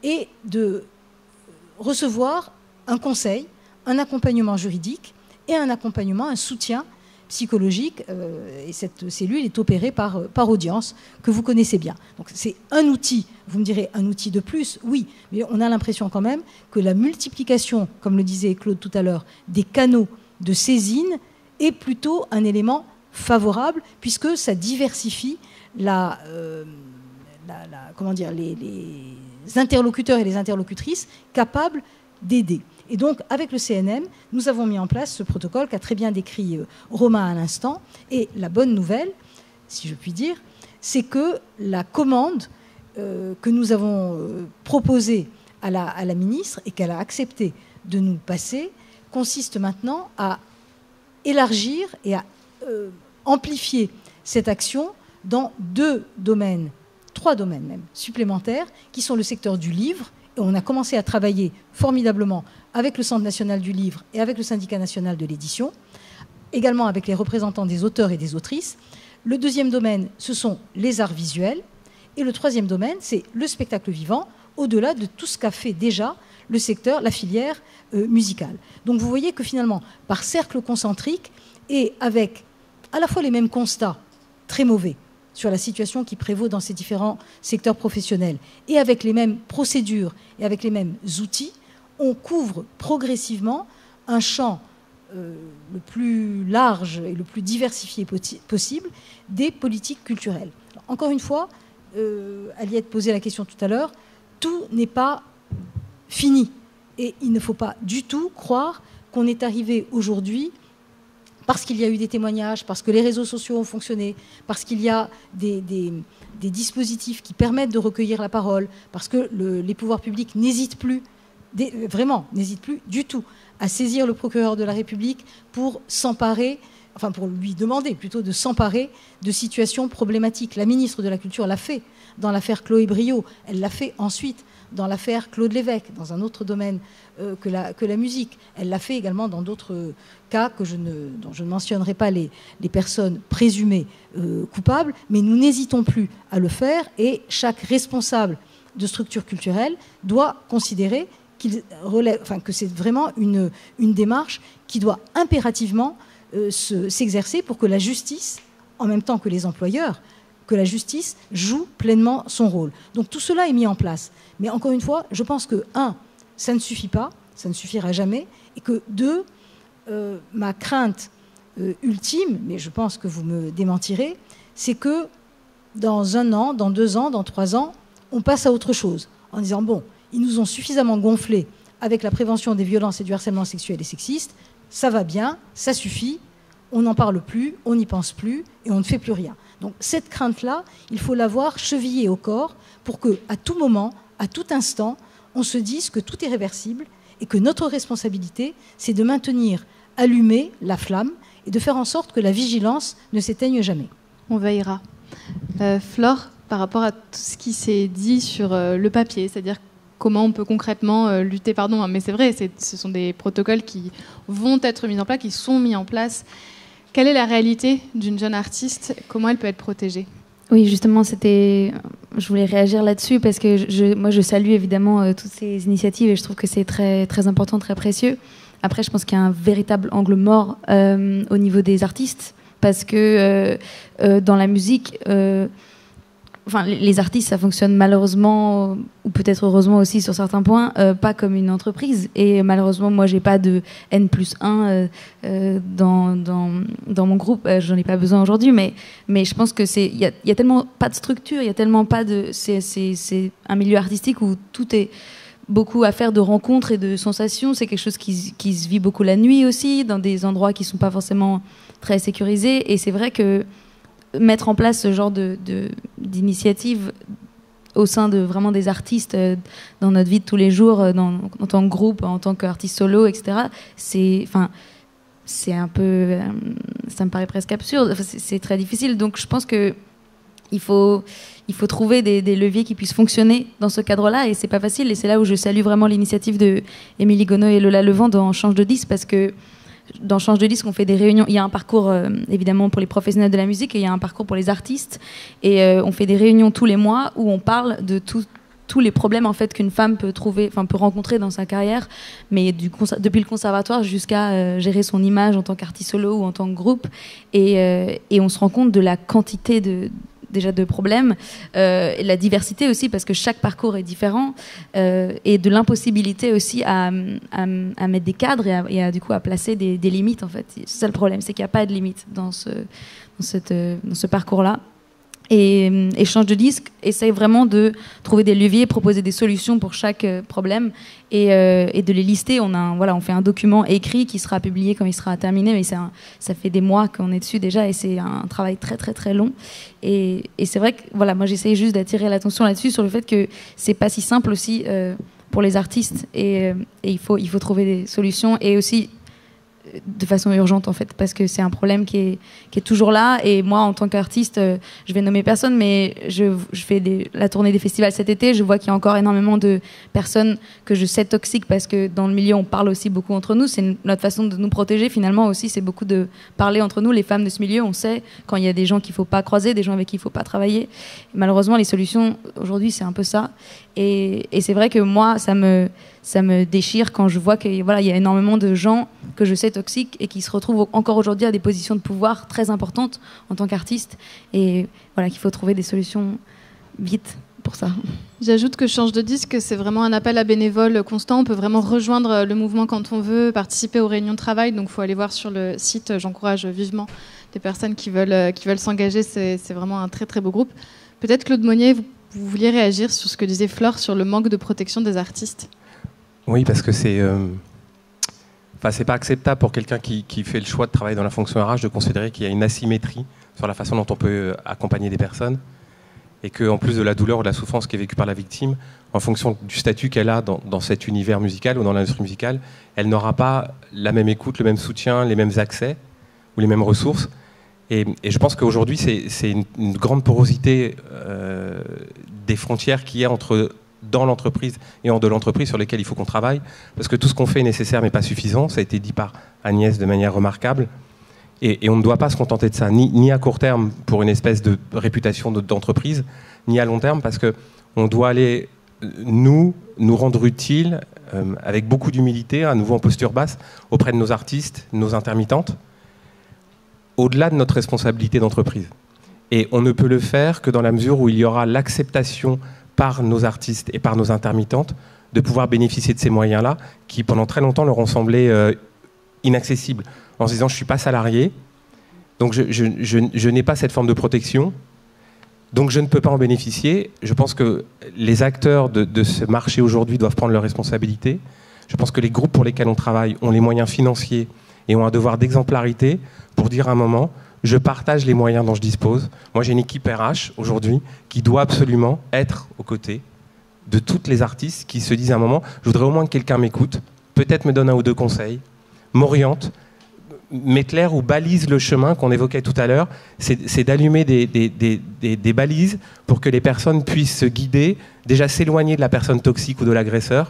et de recevoir un conseil, un accompagnement juridique et un accompagnement, un soutien psychologique. Et cette cellule est opérée par audience, que vous connaissez bien. Donc c'est un outil, vous me direz un outil de plus, oui, mais on a l'impression quand même que la multiplication, comme le disait Claude tout à l'heure, des canaux de saisine est plutôt un élément favorable, puisque ça diversifie les interlocuteurs et les interlocutrices capables d'aider. Et donc, avec le CNM, nous avons mis en place ce protocole qu'a très bien décrit Romain à l'instant. Et la bonne nouvelle, si je puis dire, c'est que la commande que nous avons proposée à la ministre et qu'elle a accepté de nous passer consiste maintenant à élargir et à amplifier cette action dans 3 domaines même supplémentaires, qui sont le secteur du livre. Et on a commencé à travailler formidablement avec le Centre national du livre et avec le Syndicat national de l'édition, également avec les représentants des auteurs et des autrices. Le deuxième domaine, ce sont les arts visuels. Et le troisième domaine, c'est le spectacle vivant, au-delà de tout ce qu'a fait déjà le secteur, la filière musicale. Donc vous voyez que finalement, par cercle concentrique et avec à la fois les mêmes constats très mauvais sur la situation qui prévaut dans ces différents secteurs professionnels, et avec les mêmes procédures et avec les mêmes outils, on couvre progressivement un champ le plus large et le plus diversifié possible des politiques culturelles. Alors, encore une fois, Aliette posait la question tout à l'heure, tout n'est pas fini. Et il ne faut pas du tout croire qu'on est arrivé aujourd'hui parce qu'il y a eu des témoignages, parce que les réseaux sociaux ont fonctionné, parce qu'il y a des dispositifs qui permettent de recueillir la parole, parce que les pouvoirs publics n'hésitent plus, vraiment, n'hésitent plus du tout à saisir le procureur de la République pour s'emparer, enfin pour lui demander plutôt de s'emparer de situations problématiques. La ministre de la Culture l'a fait dans l'affaire Chloé Briot, elle l'a fait ensuite dans l'affaire Claude Lévesque, dans un autre domaine que la musique. Elle l'a fait également dans d'autres cas dont je ne mentionnerai pas les personnes présumées coupables, mais nous n'hésitons plus à le faire et chaque responsable de structure culturelle doit considérer que c'est vraiment une démarche qui doit impérativement s'exercer pour que la justice, en même temps que les employeurs, que la justice joue pleinement son rôle. Donc tout cela est mis en place. Mais encore une fois, je pense que, 1, ça ne suffit pas, ça ne suffira jamais, et que 2, ma crainte ultime, mais je pense que vous me démentirez, c'est que dans 1 an, dans 2 ans, dans 3 ans, on passe à autre chose, en disant, bon, ils nous ont suffisamment gonflés avec la prévention des violences et du harcèlement sexuel et sexiste, ça va bien, ça suffit, on n'en parle plus, on n'y pense plus, et on ne fait plus rien. Donc cette crainte-là, il faut l'avoir chevillée au corps pour qu'à tout moment, à tout instant, on se dise que tout est réversible et que notre responsabilité, c'est de maintenir allumée la flamme et de faire en sorte que la vigilance ne s'éteigne jamais. On veillera. Flore, par rapport à tout ce qui s'est dit sur le papier, c'est-à-dire comment on peut concrètement lutter, pardon, hein, mais c'est vrai, ce sont des protocoles qui vont être mis en place, qui sont mis en place. Quelle est la réalité d'une jeune artiste? Comment elle peut être protégée? Oui, justement, je voulais réagir là-dessus parce que moi, je salue évidemment toutes ces initiatives et je trouve que c'est très, très important, très précieux. Après, je pense qu'il y a un véritable angle mort au niveau des artistes parce que dans la musique, les artistes, ça fonctionne malheureusement, ou peut-être heureusement aussi sur certains points, pas comme une entreprise. Et malheureusement, moi, j'ai pas de N+1 dans mon groupe. J'en ai pas besoin aujourd'hui, mais je pense que il y a tellement pas de structure, il y a tellement pas de. C'est un milieu artistique où tout est beaucoup à faire de rencontres et de sensations. C'est quelque chose qui se vit beaucoup la nuit aussi, dans des endroits qui sont pas forcément très sécurisés. Et c'est vrai que mettre en place ce genre d'initiative au sein de vraiment des artistes dans notre vie de tous les jours, en tant que groupe, en tant qu'artiste solo, etc. C'est un peu, ça me paraît presque absurde. C'est très difficile. Donc je pense que il faut trouver des leviers qui puissent fonctionner dans ce cadre-là, et c'est pas facile. Et c'est là où je salue vraiment l'initiative de Émilie Gonod et Lola Levent dans Change de disque, parce que dans Change de disque, on fait des réunions. Il y a un parcours évidemment pour les professionnels de la musique et il y a un parcours pour les artistes. Et on fait des réunions tous les mois où on parle de tous les problèmes en fait qu'une femme peut rencontrer dans sa carrière, mais depuis le conservatoire jusqu'à gérer son image en tant qu'artiste solo ou en tant que groupe. Et on se rend compte de la quantité de problèmes, et la diversité aussi, parce que chaque parcours est différent, et de l'impossibilité aussi à mettre des cadres et du coup à placer des limites en fait. C'est ça le problème, c'est qu'il n'y a pas de limite dans ce parcours-là. Et Change de disque essaye vraiment de trouver des leviers, proposer des solutions pour chaque problème et de les lister. On fait un document écrit qui sera publié quand il sera terminé, mais ça fait des mois qu'on est dessus déjà et c'est un travail très très très long. Et c'est vrai que moi j'essaye juste d'attirer l'attention là-dessus sur le fait que c'est pas si simple aussi pour les artistes et il faut trouver des solutions et aussi de façon urgente en fait, parce que c'est un problème qui est toujours là. Et moi en tant qu'artiste, je vais nommer personne, mais je fais la tournée des festivals cet été, je vois qu'il y a encore énormément de personnes que je sais toxiques, parce que dans le milieu on parle aussi beaucoup entre nous, c'est notre façon de nous protéger finalement aussi, c'est beaucoup de parler entre nous, les femmes de ce milieu, on sait quand il y a des gens qu'il faut pas croiser, des gens avec qui il faut pas travailler. Et malheureusement les solutions aujourd'hui c'est un peu ça, et c'est vrai que moi ça me déchire quand je vois qu'il y a énormément de gens que je sais toxiques et qui se retrouvent encore aujourd'hui à des positions de pouvoir très importantes en tant qu'artistes, et qu'il faut trouver des solutions vite pour ça. J'ajoute que Change de disque, c'est vraiment un appel à bénévoles constant. On peut vraiment rejoindre le mouvement quand on veut, participer aux réunions de travail. Donc il faut aller voir sur le site. J'encourage vivement des personnes qui veulent s'engager. C'est vraiment un très très beau groupe. Peut-être Claude Monnier, vous vouliez réagir sur ce que disait Flore sur le manque de protection des artistes. Oui, parce que c'est pas acceptable pour quelqu'un qui fait le choix de travailler dans la fonction RH de considérer qu'il y a une asymétrie sur la façon dont on peut accompagner des personnes, et qu'en plus de la douleur ou de la souffrance qui est vécue par la victime, en fonction du statut qu'elle a dans cet univers musical ou dans l'industrie musicale, elle n'aura pas la même écoute, le même soutien, les mêmes accès ou les mêmes ressources. Et je pense qu'aujourd'hui, c'est une grande porosité des frontières qu'il y a dans l'entreprise et hors de l'entreprise, sur lesquelles il faut qu'on travaille, parce que tout ce qu'on fait est nécessaire mais pas suffisant. Ça a été dit par Agnès de manière remarquable, et on ne doit pas se contenter de ça, ni à court terme pour une espèce de réputation d'entreprise, ni à long terme, parce qu'on doit aller nous rendre utiles avec beaucoup d'humilité, à nouveau en posture basse, auprès de nos artistes, nos intermittentes, au-delà de notre responsabilité d'entreprise. Et on ne peut le faire que dans la mesure où il y aura l'acceptation par nos artistes et par nos intermittentes de pouvoir bénéficier de ces moyens-là, qui pendant très longtemps leur ont semblé inaccessibles, en se disant je ne suis pas salarié, donc je n'ai pas cette forme de protection, donc je ne peux pas en bénéficier. Je pense que les acteurs de ce marché aujourd'hui doivent prendre leurs responsabilités. Je pense que les groupes pour lesquels on travaille ont les moyens financiers et ont un devoir d'exemplarité pour dire à un moment je partage les moyens dont je dispose. Moi, j'ai une équipe RH aujourd'hui qui doit absolument être aux côtés de toutes les artistes qui se disent à un moment, je voudrais au moins que quelqu'un m'écoute, peut-être me donne un ou deux conseils, m'oriente, m'éclaire ou balise le chemin qu'on évoquait tout à l'heure. C'est d'allumer des balises pour que les personnes puissent se guider, déjà s'éloigner de la personne toxique ou de l'agresseur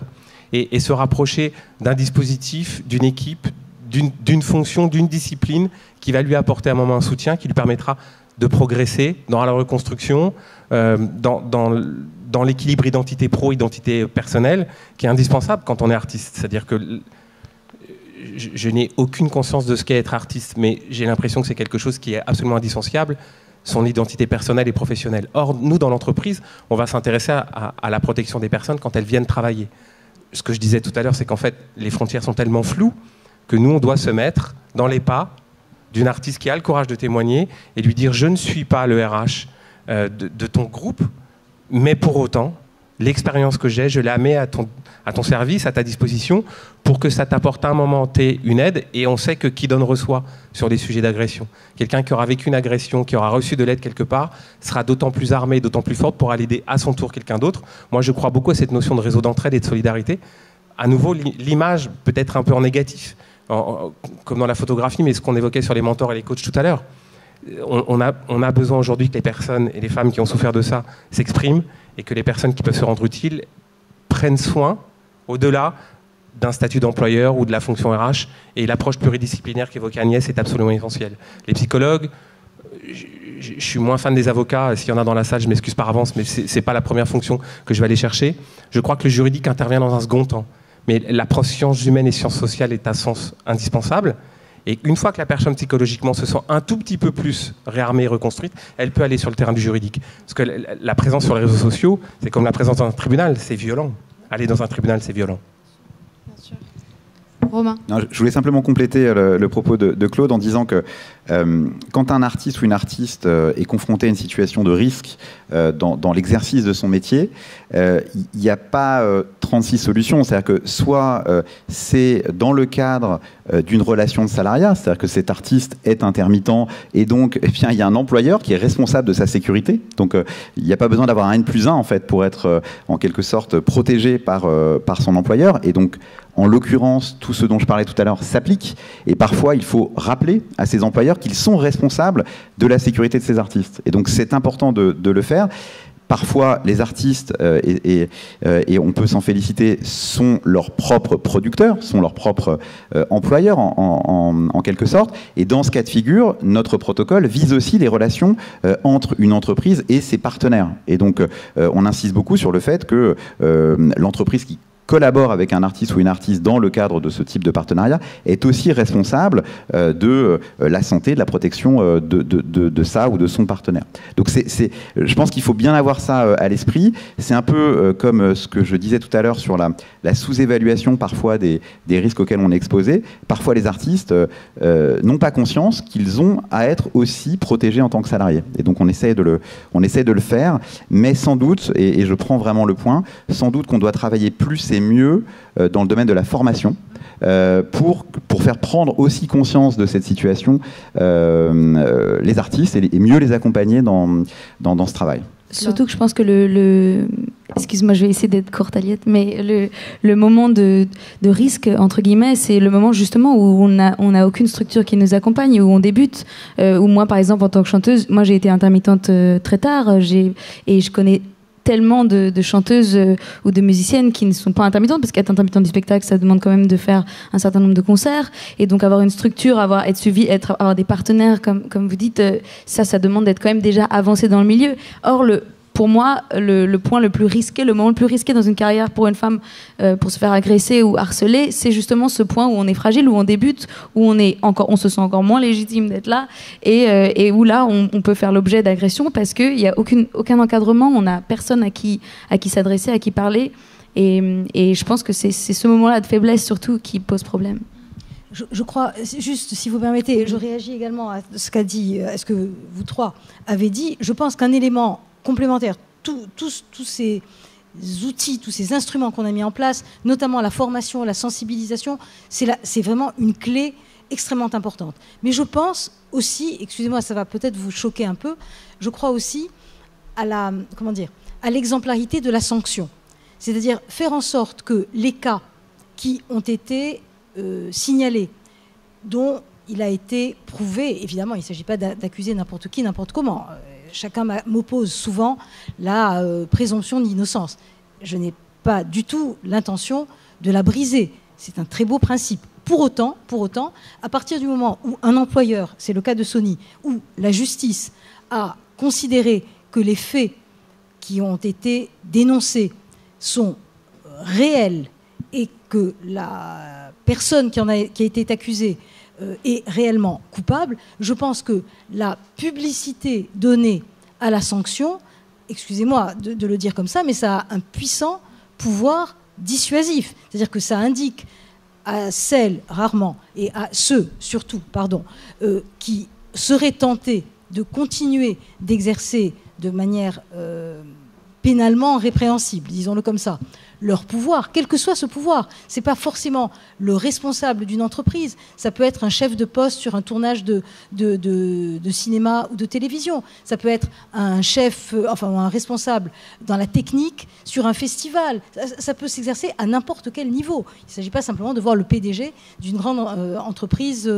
et se rapprocher d'un dispositif, d'une équipe, d'une fonction, d'une discipline qui va lui apporter à un moment un soutien qui lui permettra de progresser dans la reconstruction, dans l'équilibre identité pro, identité personnelle, qui est indispensable quand on est artiste. C'est-à-dire que je n'ai aucune conscience de ce qu'est être artiste, mais j'ai l'impression que c'est quelque chose qui est absolument indissociable, son identité personnelle et professionnelle. Or, nous, dans l'entreprise, on va s'intéresser à la protection des personnes quand elles viennent travailler. Ce que je disais tout à l'heure, c'est qu'en fait, les frontières sont tellement floues que nous, on doit se mettre dans les pas d'une artiste qui a le courage de témoigner et lui dire « je ne suis pas le RH de ton groupe, mais pour autant, l'expérience que j'ai, je la mets à ton service, à ta disposition, pour que ça t'apporte à un moment T une aide. » Et on sait que qui donne reçoit sur des sujets d'agression. Quelqu'un qui aura vécu une agression, qui aura reçu de l'aide quelque part, sera d'autant plus armé, d'autant plus forte pour aller aider à son tour quelqu'un d'autre. Moi, je crois beaucoup à cette notion de réseau d'entraide et de solidarité. À nouveau, l'image peut être un peu en négatif, comme dans la photographie, mais ce qu'on évoquait sur les mentors et les coachs tout à l'heure. On a besoin aujourd'hui que les personnes et les femmes qui ont souffert de ça s'expriment, et que les personnes qui peuvent se rendre utiles prennent soin, au-delà d'un statut d'employeur ou de la fonction RH. Et l'approche pluridisciplinaire qu'évoquait Agnès est absolument essentielle. Les psychologues, je suis moins fan des avocats. S'il y en a dans la salle, je m'excuse par avance, mais ce n'est pas la première fonction que je vais aller chercher. Je crois que le juridique intervient dans un second temps. Mais l'approche sciences humaines et sciences sociales est à sens indispensable. Et une fois que la personne psychologiquement se sent un tout petit peu plus réarmée et reconstruite, elle peut aller sur le terrain du juridique. Parce que la présence sur les réseaux sociaux, c'est comme la présence dans un tribunal, c'est violent. Aller dans un tribunal, c'est violent. Bien sûr. Romain. Non, je voulais simplement compléter le propos de Claude en disant que quand un artiste ou une artiste est confronté à une situation de risque dans l'exercice de son métier, il n'y a pas 36 solutions. C'est-à-dire que soit c'est dans le cadre d'une relation de salariat, c'est-à-dire que cet artiste est intermittent et donc il y a un employeur qui est responsable de sa sécurité. Donc il n'y a pas besoin d'avoir un N+1 en fait pour être en quelque sorte protégé par son employeur. Et donc en l'occurrence, tout ce dont je parlais tout à l'heure s'applique. Et parfois, il faut rappeler à ces employeurs qu'ils sont responsables de la sécurité de ces artistes. Et donc, c'est important de le faire. Parfois, les artistes, et on peut s'en féliciter, sont leurs propres producteurs, sont leurs propres employeurs en quelque sorte. Et dans ce cas de figure, notre protocole vise aussi les relations entre une entreprise et ses partenaires. Et donc, on insiste beaucoup sur le fait que l'entreprise qui collabore avec un artiste ou une artiste dans le cadre de ce type de partenariat est aussi responsable de la santé, de la protection de ça ou de son partenaire. Donc je pense qu'il faut bien avoir ça à l'esprit. C'est un peu comme ce que je disais tout à l'heure sur la sous-évaluation parfois des risques auxquels on est exposé. Parfois les artistes n'ont pas conscience qu'ils ont à être aussi protégés en tant que salariés. Et donc on essaie de le faire, mais sans doute, et je prends vraiment le point, sans doute qu'on doit travailler plus et mieux dans le domaine de la formation pour faire prendre aussi conscience de cette situation les artistes et mieux les accompagner dans ce travail. Surtout que je pense que excuse-moi, je vais essayer d'être courte, Aliette, mais le moment de risque, entre guillemets, c'est le moment justement où on a aucune structure qui nous accompagne, où on débute. Où moi, par exemple, en tant que chanteuse, moi j'ai été intermittente très tard, et je connais tellement de chanteuses ou de musiciennes qui ne sont pas intermittentes, parce qu'être intermittente du spectacle, ça demande quand même de faire un certain nombre de concerts, et donc avoir une structure, être suivi, avoir des partenaires, comme vous dites, ça demande d'être quand même déjà avancé dans le milieu. Or, pour moi, le point le plus risqué, le moment le plus risqué dans une carrière pour une femme pour se faire agresser ou harceler, c'est justement ce point où on est fragile, où on débute, où on se sent encore moins légitime d'être là, et où là on peut faire l'objet d'agressions parce qu'il n'y a aucun encadrement, on n'a personne à qui s'adresser, à qui parler, et je pense que c'est ce moment-là de faiblesse surtout qui pose problème. Je crois, juste si vous permettez, je réagis également à ce que vous trois avez dit. Je pense qu'un élément complémentaire, tous ces outils, tous ces instruments qu'on a mis en place, notamment la formation, la sensibilisation, c'est vraiment une clé extrêmement importante. Mais je pense aussi, excusez-moi, ça va peut-être vous choquer un peu, je crois aussi à l'exemplarité de la sanction. C'est-à-dire faire en sorte que les cas qui ont été signalés, dont il a été prouvé, évidemment, il ne s'agit pas d'accuser n'importe qui, n'importe comment. Chacun m'oppose souvent la présomption d'innocence. Je n'ai pas du tout l'intention de la briser. C'est un très beau principe. Pour autant, à partir du moment où un employeur, c'est le cas de Sony, où la justice a considéré que les faits qui ont été dénoncés sont réels et que la personne qui a été accusée est réellement coupable, je pense que la publicité donnée à la sanction, excusez-moi de le dire comme ça, mais ça a un puissant pouvoir dissuasif. C'est-à-dire que ça indique à celles, rarement, et à ceux, surtout, qui seraient tentés de continuer d'exercer de manière pénalement répréhensible, disons-le comme ça, leur pouvoir, quel que soit ce pouvoir. Ce n'est pas forcément le responsable d'une entreprise, ça peut être un chef de poste sur un tournage de cinéma ou de télévision, ça peut être un chef, un responsable dans la technique sur un festival, ça peut s'exercer à n'importe quel niveau. Il ne s'agit pas simplement de voir le PDG d'une grande entreprise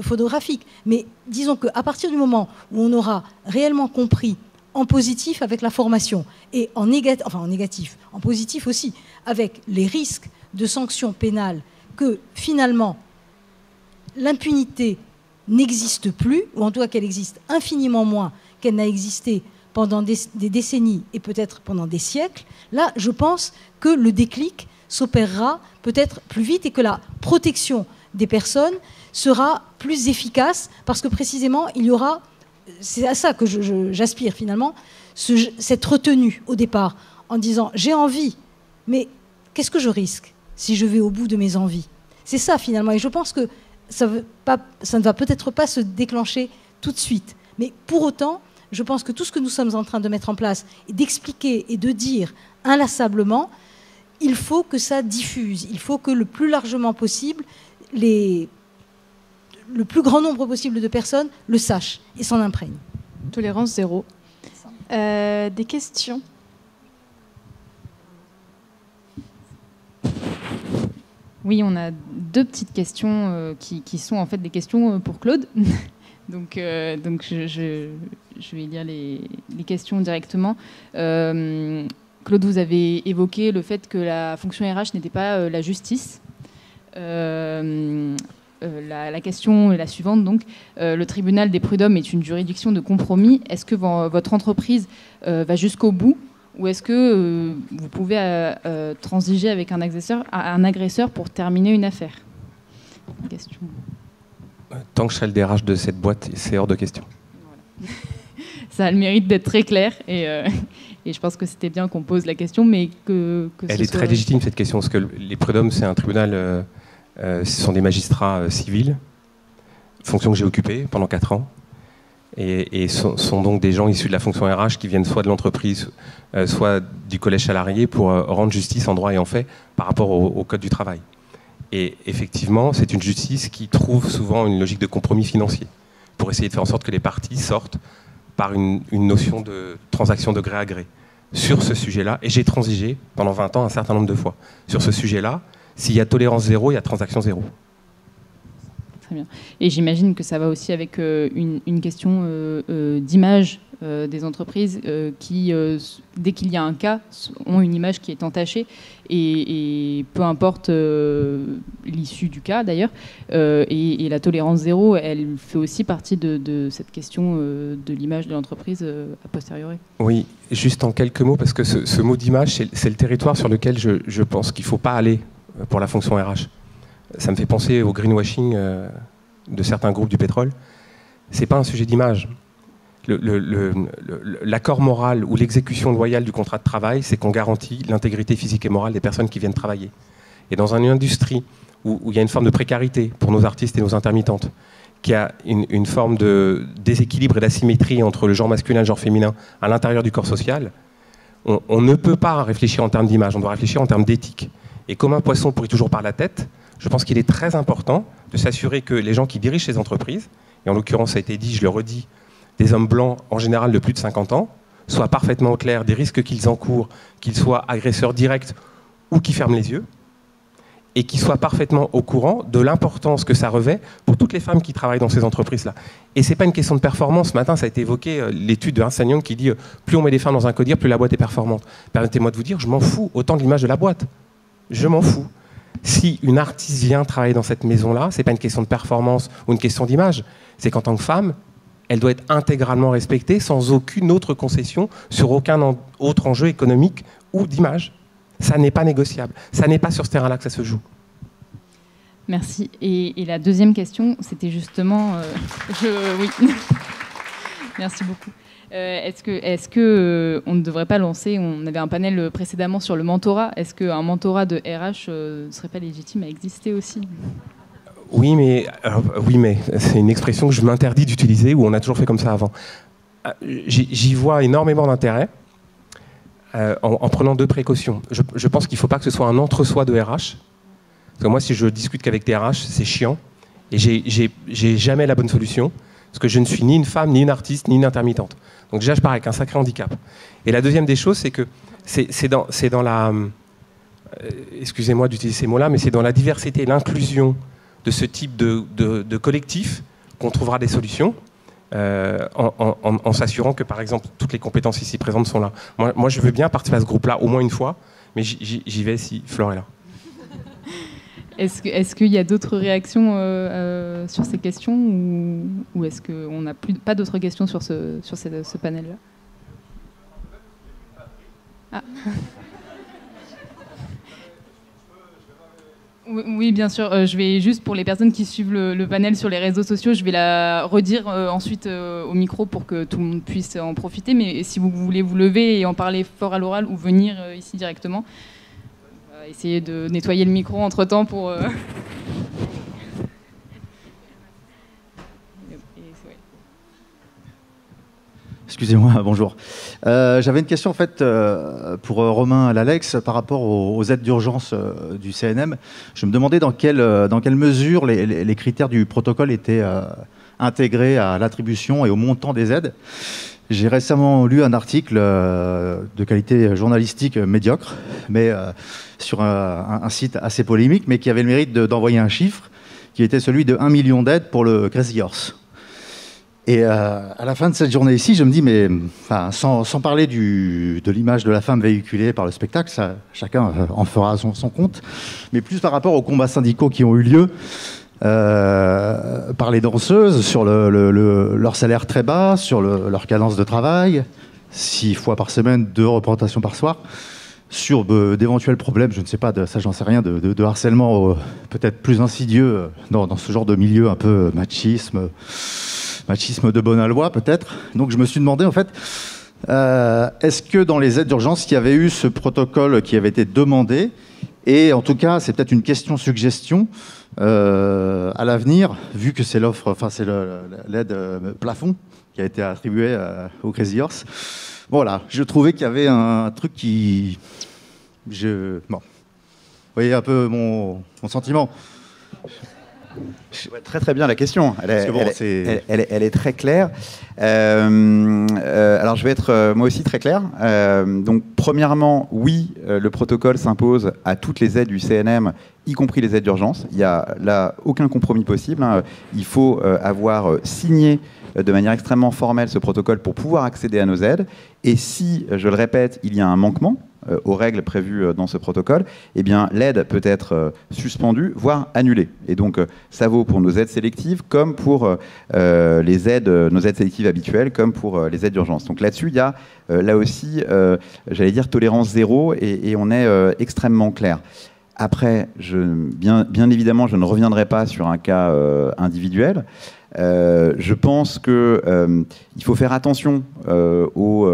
photographique. Mais disons qu'à partir du moment où on aura réellement compris en positif avec la formation et en négatif, en positif aussi, avec les risques de sanctions pénales, que finalement l'impunité n'existe plus, ou en tout cas qu'elle existe infiniment moins qu'elle n'a existé pendant des décennies et peut-être pendant des siècles, là je pense que le déclic s'opérera peut-être plus vite et que la protection des personnes sera plus efficace parce que précisément il y aura, c'est à ça que j'aspire finalement, cette retenue au départ, en disant j'ai envie, mais qu'est-ce que je risque si je vais au bout de mes envies? C'est ça finalement, et je pense que ça ne va peut-être pas se déclencher tout de suite. Mais pour autant, je pense que tout ce que nous sommes en train de mettre en place et d'expliquer et de dire inlassablement, il faut que ça diffuse. Il faut que le plus largement possible, le plus grand nombre possible de personnes le sachent et s'en imprègnent. Tolérance zéro. Des questions? Oui, on a deux petites questions qui sont en fait des questions pour Claude. donc je vais lire les questions directement. Claude, vous avez évoqué le fait que la fonction RH n'était pas la justice. La question est la suivante. Donc, le tribunal des prud'hommes est une juridiction de compromis. Est-ce que votre entreprise va jusqu'au bout? Ou est-ce que vous pouvez transiger avec un agresseur pour terminer une affaire? Question. Tant que je serai le DRH de cette boîte, c'est hors de question. Voilà. Ça a le mérite d'être très clair et je pense que c'était bien qu'on pose la question, mais que elle est très légitime cette question, parce que les prud'hommes, c'est un tribunal, ce sont des magistrats civils, fonction que j'ai occupée pendant 4 ans. Et sont donc des gens issus de la fonction RH qui viennent soit de l'entreprise, soit du collège salarié pour rendre justice en droit et en fait par rapport au code du travail. Et effectivement, c'est une justice qui trouve souvent une logique de compromis financier pour essayer de faire en sorte que les parties sortent par une notion de transaction de gré à gré sur ce sujet-là. Et j'ai transigé pendant 20 ans un certain nombre de fois. Sur ce sujet-là, s'il y a tolérance zéro, il y a transaction zéro. Très bien. Et j'imagine que ça va aussi avec une question d'image des entreprises qui, dès qu'il y a un cas, ont une image qui est entachée et peu importe l'issue du cas d'ailleurs. Et la tolérance zéro, elle fait aussi partie de cette question de l'image de l'entreprise a posteriori. Oui, juste en quelques mots, parce que ce mot d'image, c'est le territoire sur lequel je pense qu'il ne faut pas aller pour la fonction RH. Ça me fait penser au greenwashing de certains groupes du pétrole. Ce n'est pas un sujet d'image. L'accord moral ou l'exécution loyale du contrat de travail, c'est qu'on garantit l'intégrité physique et morale des personnes qui viennent travailler. Et dans une industrie où il y a une forme de précarité pour nos artistes et nos intermittentes, qui a une forme de déséquilibre et d'asymétrie entre le genre masculin et le genre féminin à l'intérieur du corps social, on ne peut pas réfléchir en termes d'image, on doit réfléchir en termes d'éthique. Et comme un poisson pourrit toujours par la tête, je pense qu'il est très important de s'assurer que les gens qui dirigent ces entreprises, et en l'occurrence ça a été dit, je le redis, des hommes blancs en général de plus de 50 ans, soient parfaitement au clair des risques qu'ils encourent, qu'ils soient agresseurs directs ou qui ferment les yeux, et qu'ils soient parfaitement au courant de l'importance que ça revêt pour toutes les femmes qui travaillent dans ces entreprises-là. Et ce n'est pas une question de performance. Ce matin, ça a été évoqué, l'étude de Ernst & Young qui dit plus on met des femmes dans un codir, plus la boîte est performante. Permettez-moi de vous dire, je m'en fous autant de l'image de la boîte. Je m'en fous. Si une artiste vient travailler dans cette maison-là, ce n'est pas une question de performance ou une question d'image. C'est qu'en tant que femme, elle doit être intégralement respectée sans aucune autre concession sur aucun autre enjeu économique ou d'image. Ça n'est pas négociable. Ça n'est pas sur ce terrain-là que ça se joue. Merci. Et la deuxième question, c'était justement... oui. Merci beaucoup. Est-ce que on ne devrait pas lancer... On avait un panel précédemment sur le mentorat. Est-ce qu'un mentorat de RH ne serait pas légitime à exister aussi ? Oui, mais c'est une expression que je m'interdis d'utiliser, ou on a toujours fait comme ça avant. J'y vois énormément d'intérêt. En prenant 2 précautions. Je pense qu'il ne faut pas que ce soit un entre-soi de RH. Parce que moi, si je discute qu'avec des RH, c'est chiant. Et j'ai jamais la bonne solution. Parce que je ne suis ni une femme, ni une artiste, ni une intermittente. Donc déjà, je pars avec un sacré handicap. Et la deuxième des choses, c'est que c'est dans la... excusez-moi d'utiliser ces mots-là, mais c'est dans la diversité et l'inclusion de ce type de collectif qu'on trouvera des solutions. En s'assurant que, par exemple, toutes les compétences ici présentes sont là. Moi, je veux bien participer à ce groupe-là au moins une fois, mais j'y vais si Flore est là. Est-ce qu'il y a d'autres réactions sur ces questions ou est-ce qu'on n'a pas d'autres questions sur ce panel-là ? Ah. Oui, bien sûr. Je vais juste, pour les personnes qui suivent le panel sur les réseaux sociaux, je vais la redire ensuite au micro pour que tout le monde puisse en profiter. Mais si vous voulez vous lever et en parler fort à l'oral ou venir ici directement, on va essayer de nettoyer le micro entre-temps pour... Excusez-moi, bonjour. J'avais une question en fait pour Romain Lalex par rapport aux aides d'urgence du CNM. Je me demandais dans quelle mesure les critères du protocole étaient intégrés à l'attribution et au montant des aides. J'ai récemment lu un article de qualité journalistique médiocre, mais sur un site assez polémique, mais qui avait le mérite d'envoyer un chiffre qui était celui de 1 million d'aides pour le Crazy Horse. Et à la fin de cette journée ici, je me dis, mais enfin, sans parler de l'image de la femme véhiculée par le spectacle, ça, chacun en fera son compte, mais plus par rapport aux combats syndicaux qui ont eu lieu par les danseuses sur leur salaire très bas, sur leur cadence de travail, 6 fois par semaine, 2 représentations par soir, sur d'éventuels problèmes, je ne sais pas, ça j'en sais rien, de harcèlement peut-être plus insidieux dans ce genre de milieu un peu machisme de bonne aloi peut-être. Donc je me suis demandé en fait, est-ce que dans les aides d'urgence, il y avait eu ce protocole qui avait été demandé, et en tout cas c'est peut-être une question-suggestion à l'avenir, vu que c'est l'offre, enfin c'est l'aide plafond qui a été attribuée au Crazy Horse. Voilà, je trouvais qu'il y avait un truc qui... Bon. Vous voyez un peu mon sentiment. Très très bien la question, elle est très claire. Alors je vais être moi aussi très clair. Donc premièrement, oui, le protocole s'impose à toutes les aides du CNM, y compris les aides d'urgence. Il n'y a là aucun compromis possible, hein. Il faut avoir signé de manière extrêmement formelle ce protocole pour pouvoir accéder à nos aides. Et si, je le répète, il y a un manquement aux règles prévues dans ce protocole, eh bien l'aide peut être suspendue, voire annulée. Et donc ça vaut pour nos aides sélectives comme pour nos aides sélectives habituelles, comme pour les aides d'urgence. Donc là-dessus, il y a là aussi, j'allais dire, tolérance zéro, et on est extrêmement clair. Après, bien évidemment, je ne reviendrai pas sur un cas individuel. Je pense qu'il faut faire attention aux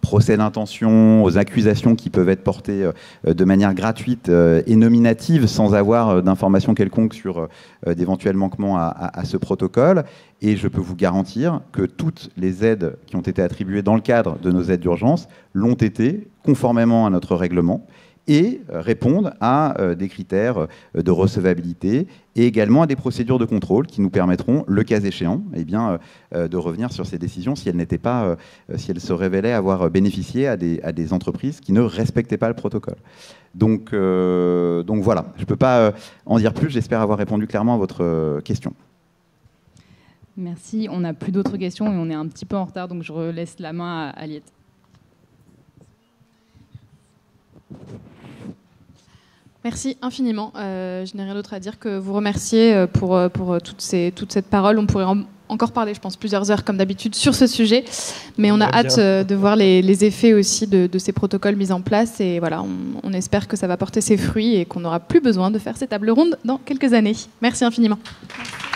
procès d'intention, aux accusations qui peuvent être portées de manière gratuite et nominative sans avoir d'informations quelconques sur d'éventuels manquements à ce protocole. Et je peux vous garantir que toutes les aides qui ont été attribuées dans le cadre de nos aides d'urgence l'ont été conformément à notre règlement et répondent à des critères de recevabilité et également à des procédures de contrôle qui nous permettront, le cas échéant, eh bien, de revenir sur ces décisions si elles se révélaient avoir bénéficié à des entreprises qui ne respectaient pas le protocole. Donc voilà, je ne peux pas en dire plus, j'espère avoir répondu clairement à votre question. Merci, on n'a plus d'autres questions et on est un petit peu en retard, donc je laisse la main à Aliette. Merci infiniment. Je n'ai rien d'autre à dire que vous remercier pour toute cette parole. On pourrait encore parler, je pense, plusieurs heures comme d'habitude sur ce sujet, mais on a hâte de voir les effets aussi de ces protocoles mis en place, et voilà, on espère que ça va porter ses fruits et qu'on n'aura plus besoin de faire ces tables rondes dans quelques années. Merci infiniment. Merci.